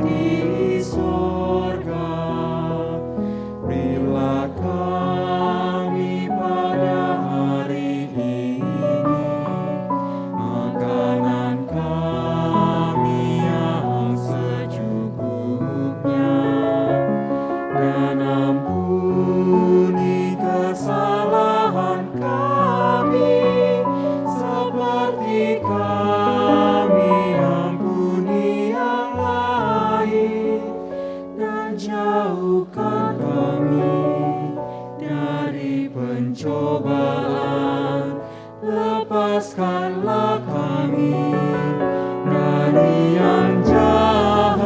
di sorga. Berilah kami pada hari ini makanan kami yang secukupnya, dan ampuni kesalahan kami seperti kami ampuni yang lain, dan jauhkan kami dari pencobaan, lepaskanlah kami dari yang jahat,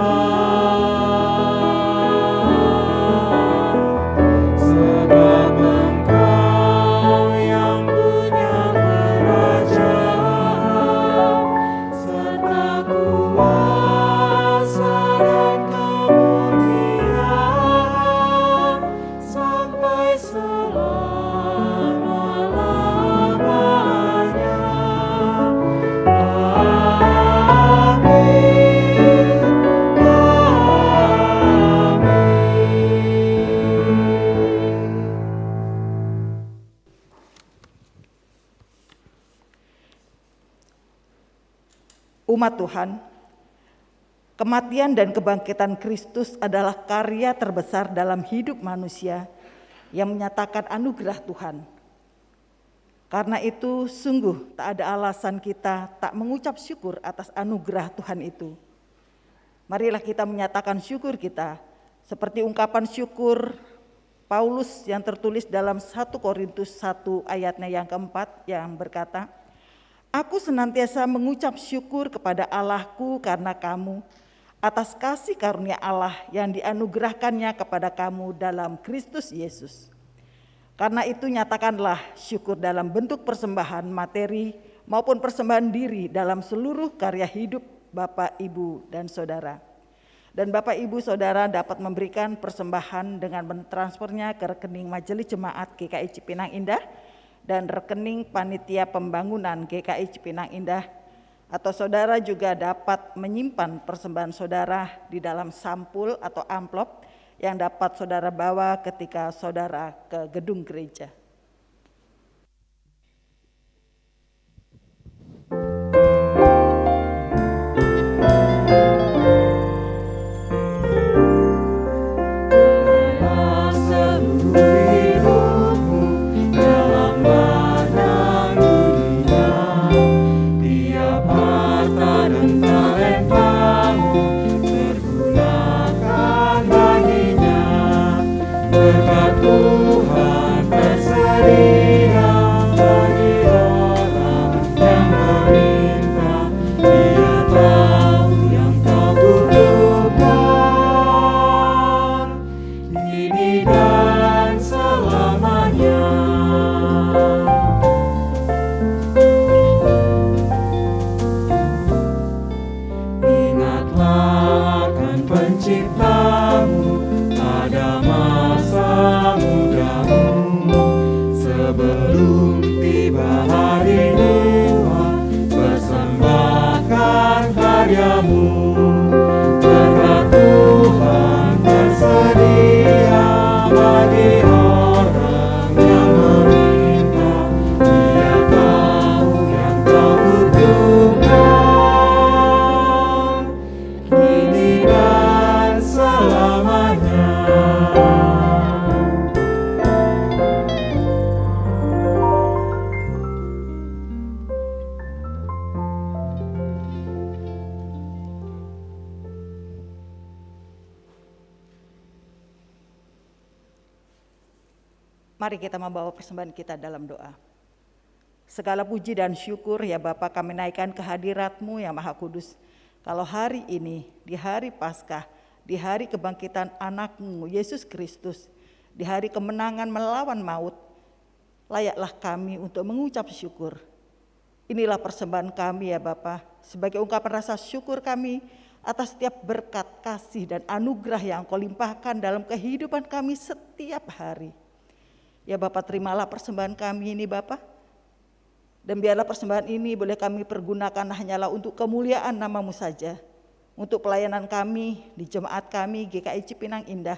sebab Engkau yang punya kerajaan serta kuasa dan kemuliaan sampai selama-lamanya. Umat Tuhan, kematian dan kebangkitan Kristus adalah karya terbesar dalam hidup manusia yang menyatakan anugerah Tuhan. Karena itu sungguh tak ada alasan kita tak mengucap syukur atas anugerah Tuhan itu. Marilah kita menyatakan syukur kita seperti ungkapan syukur Paulus yang tertulis dalam 1 Korintus 1 ayatnya yang keempat yang berkata, "Aku senantiasa mengucap syukur kepada Allahku karena kamu, atas kasih karunia Allah yang dianugerahkannya kepada kamu dalam Kristus Yesus. Karena itu nyatakanlah syukur dalam bentuk persembahan materi maupun persembahan diri dalam seluruh karya hidup Bapak, Ibu, dan Saudara. Dan Bapak, Ibu, Saudara dapat memberikan persembahan dengan mentransfernya ke rekening Majelis Jemaat GKI Cipinang Indah dan rekening Panitia Pembangunan GKI Cipinang Indah, atau saudara juga dapat menyimpan persembahan saudara di dalam sampul atau amplop yang dapat saudara bawa ketika saudara ke gedung gereja. Berkat Tuhan bersama. Mari kita membawa persembahan kita dalam doa. Segala puji dan syukur ya Bapa kami naikkan kehadirat-Mu yang Maha Kudus. Kalau hari ini, di hari Paskah, di hari kebangkitan anak-Mu Yesus Kristus, di hari kemenangan melawan maut, layaklah kami untuk mengucap syukur. Inilah persembahan kami ya Bapa, sebagai ungkapan rasa syukur kami atas setiap berkat, kasih, dan anugerah yang Kau limpahkan dalam kehidupan kami setiap hari. Ya Bapa, terimalah persembahan kami ini Bapa. Dan biarlah persembahan ini boleh kami pergunakan hanyalah untuk kemuliaan nama-Mu saja. Untuk pelayanan kami di jemaat kami GKI Cipinang Indah.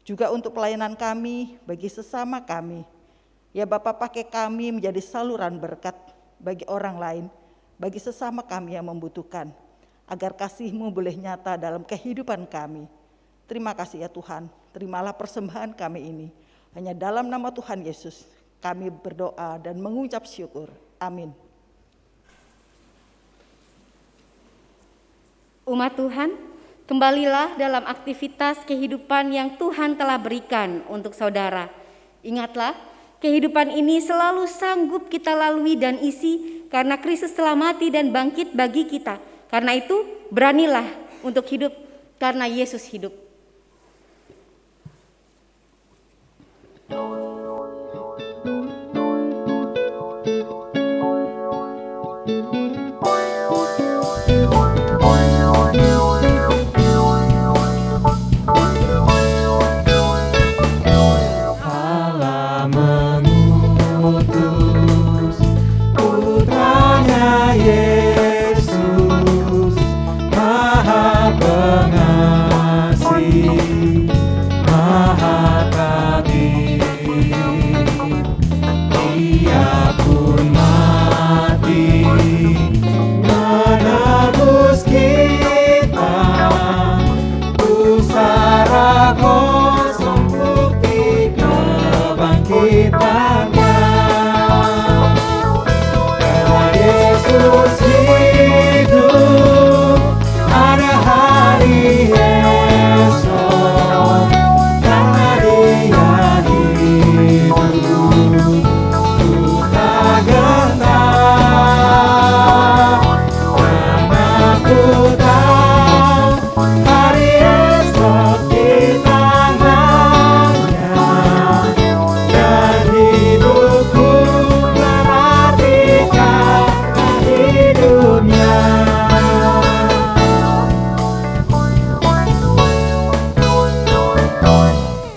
Juga untuk pelayanan kami bagi sesama kami. Ya Bapa, pakai kami menjadi saluran berkat bagi orang lain. Bagi sesama kami yang membutuhkan. Agar kasih-Mu boleh nyata dalam kehidupan kami. Terima kasih ya Tuhan. Terimalah persembahan kami ini. Hanya dalam nama Tuhan Yesus kami berdoa dan mengucap syukur. Amin. Umat Tuhan, kembalilah dalam aktivitas kehidupan yang Tuhan telah berikan untuk saudara. Ingatlah, kehidupan ini selalu sanggup kita lalui dan isi karena Kristus telah mati dan bangkit bagi kita. Karena itu, beranilah untuk hidup karena Yesus hidup. Allah mengutus putranya Yesus, Maha Pengasih, Maha Tabib. Dia pun mati menebus kita, pusara kosong bukti kebangkitannya. Karena Yesus hidup, ada hari esok. Karena Dia hidup, ku tak gentar. Karena ku tahu hari esok di tangannya, dan hidupku menantikan hidupnya.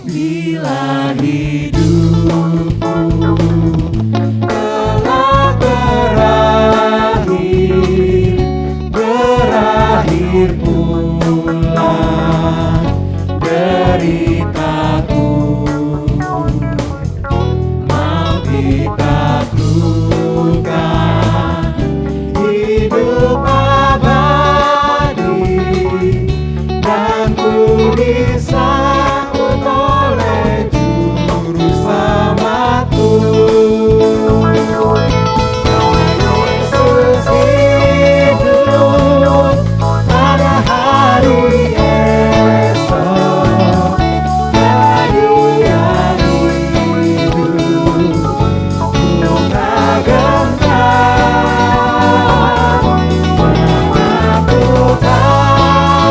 Bila hidupku telah berakhir pula deritaku, mau ditaklukkan hidup abadi, dan ku disambut oleh Juru Selamatku. Yesus hidup, ada hari esok. Dan Dia hidup, ku tak gentar. Karena ku tahu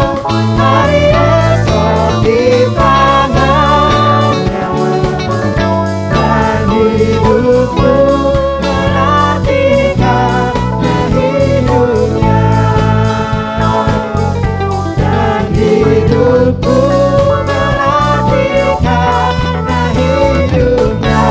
hari esok di tangannya, dan hidupku menantikan hidupnya, dan hidupku menantikan hidupnya.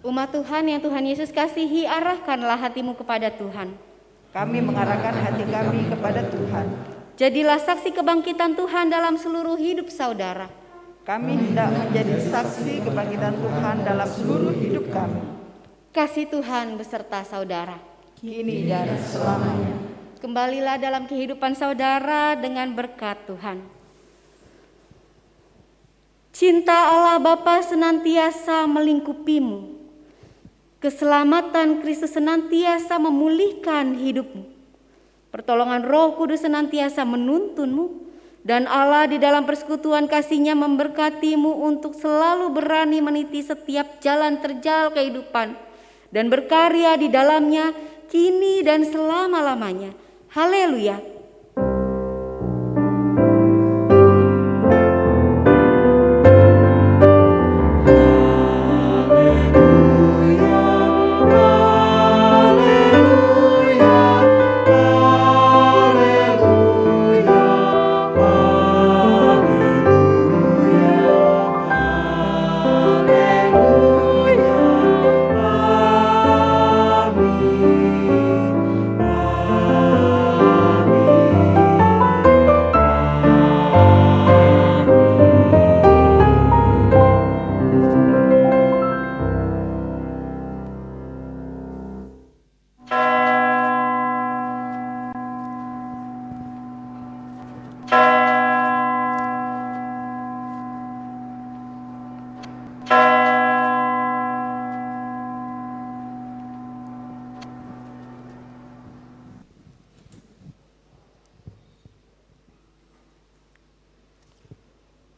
Umat Tuhan yang Tuhan Yesus kasihi, arahkanlah hatimu kepada Tuhan. Kami mengarahkan hati kami kepada Tuhan. Jadilah saksi kebangkitan Tuhan dalam seluruh hidup saudara. Kami hendak menjadi saksi kebangkitan Tuhan dalam seluruh hidup kami. Kasih Tuhan beserta saudara. Kini dan selamanya. Kembalilah dalam kehidupan saudara dengan berkat Tuhan. Cinta Allah Bapa senantiasa melingkupimu. Keselamatan Kristus senantiasa memulihkan hidupmu. Pertolongan Roh Kudus senantiasa menuntunmu. Dan Allah di dalam persekutuan kasih-Nya memberkatimu untuk selalu berani meniti setiap jalan terjal kehidupan dan berkarya di dalamnya kini dan selama-lamanya. Haleluya.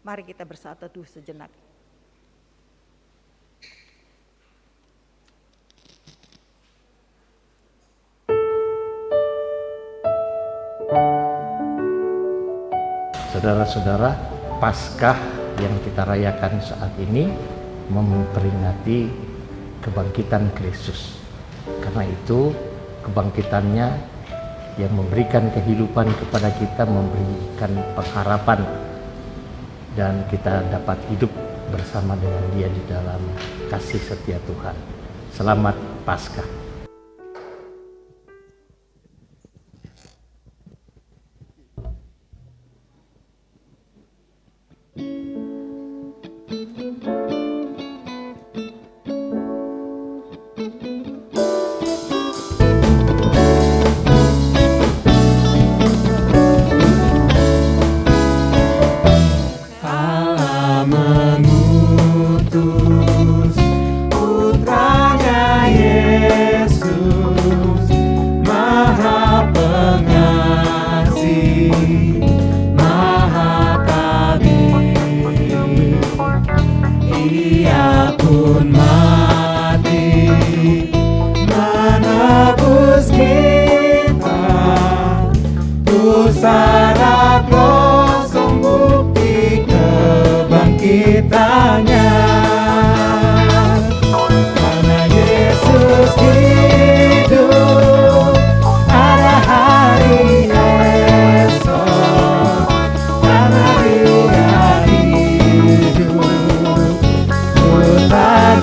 Mari kita bersatu teduh sejenak. Saudara-saudara, Paskah yang kita rayakan saat ini memperingati kebangkitan Kristus. Karena itu kebangkitannya yang memberikan kehidupan kepada kita, memberikan pengharapan, dan kita dapat hidup bersama dengan Dia di dalam kasih setia Tuhan. Selamat Paskah. Karena Yesus hidup, ada hari esok. Karena Dia hidup, ku tak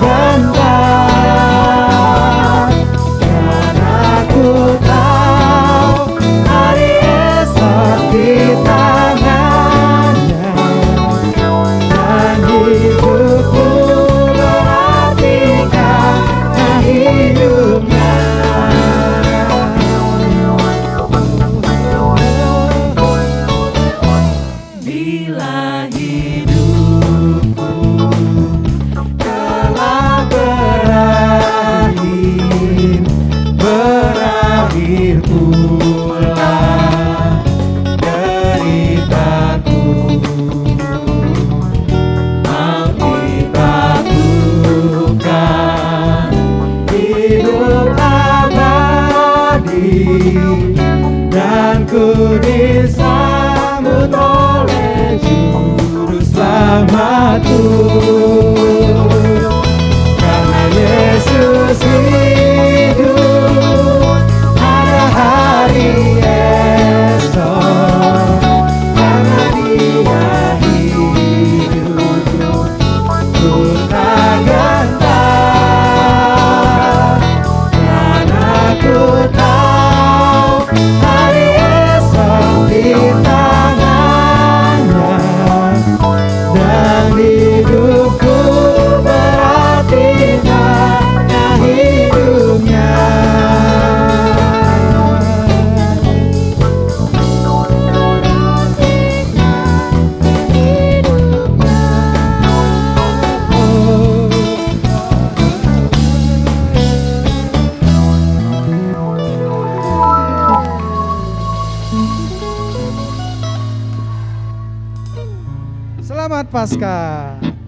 Selamat Paskah.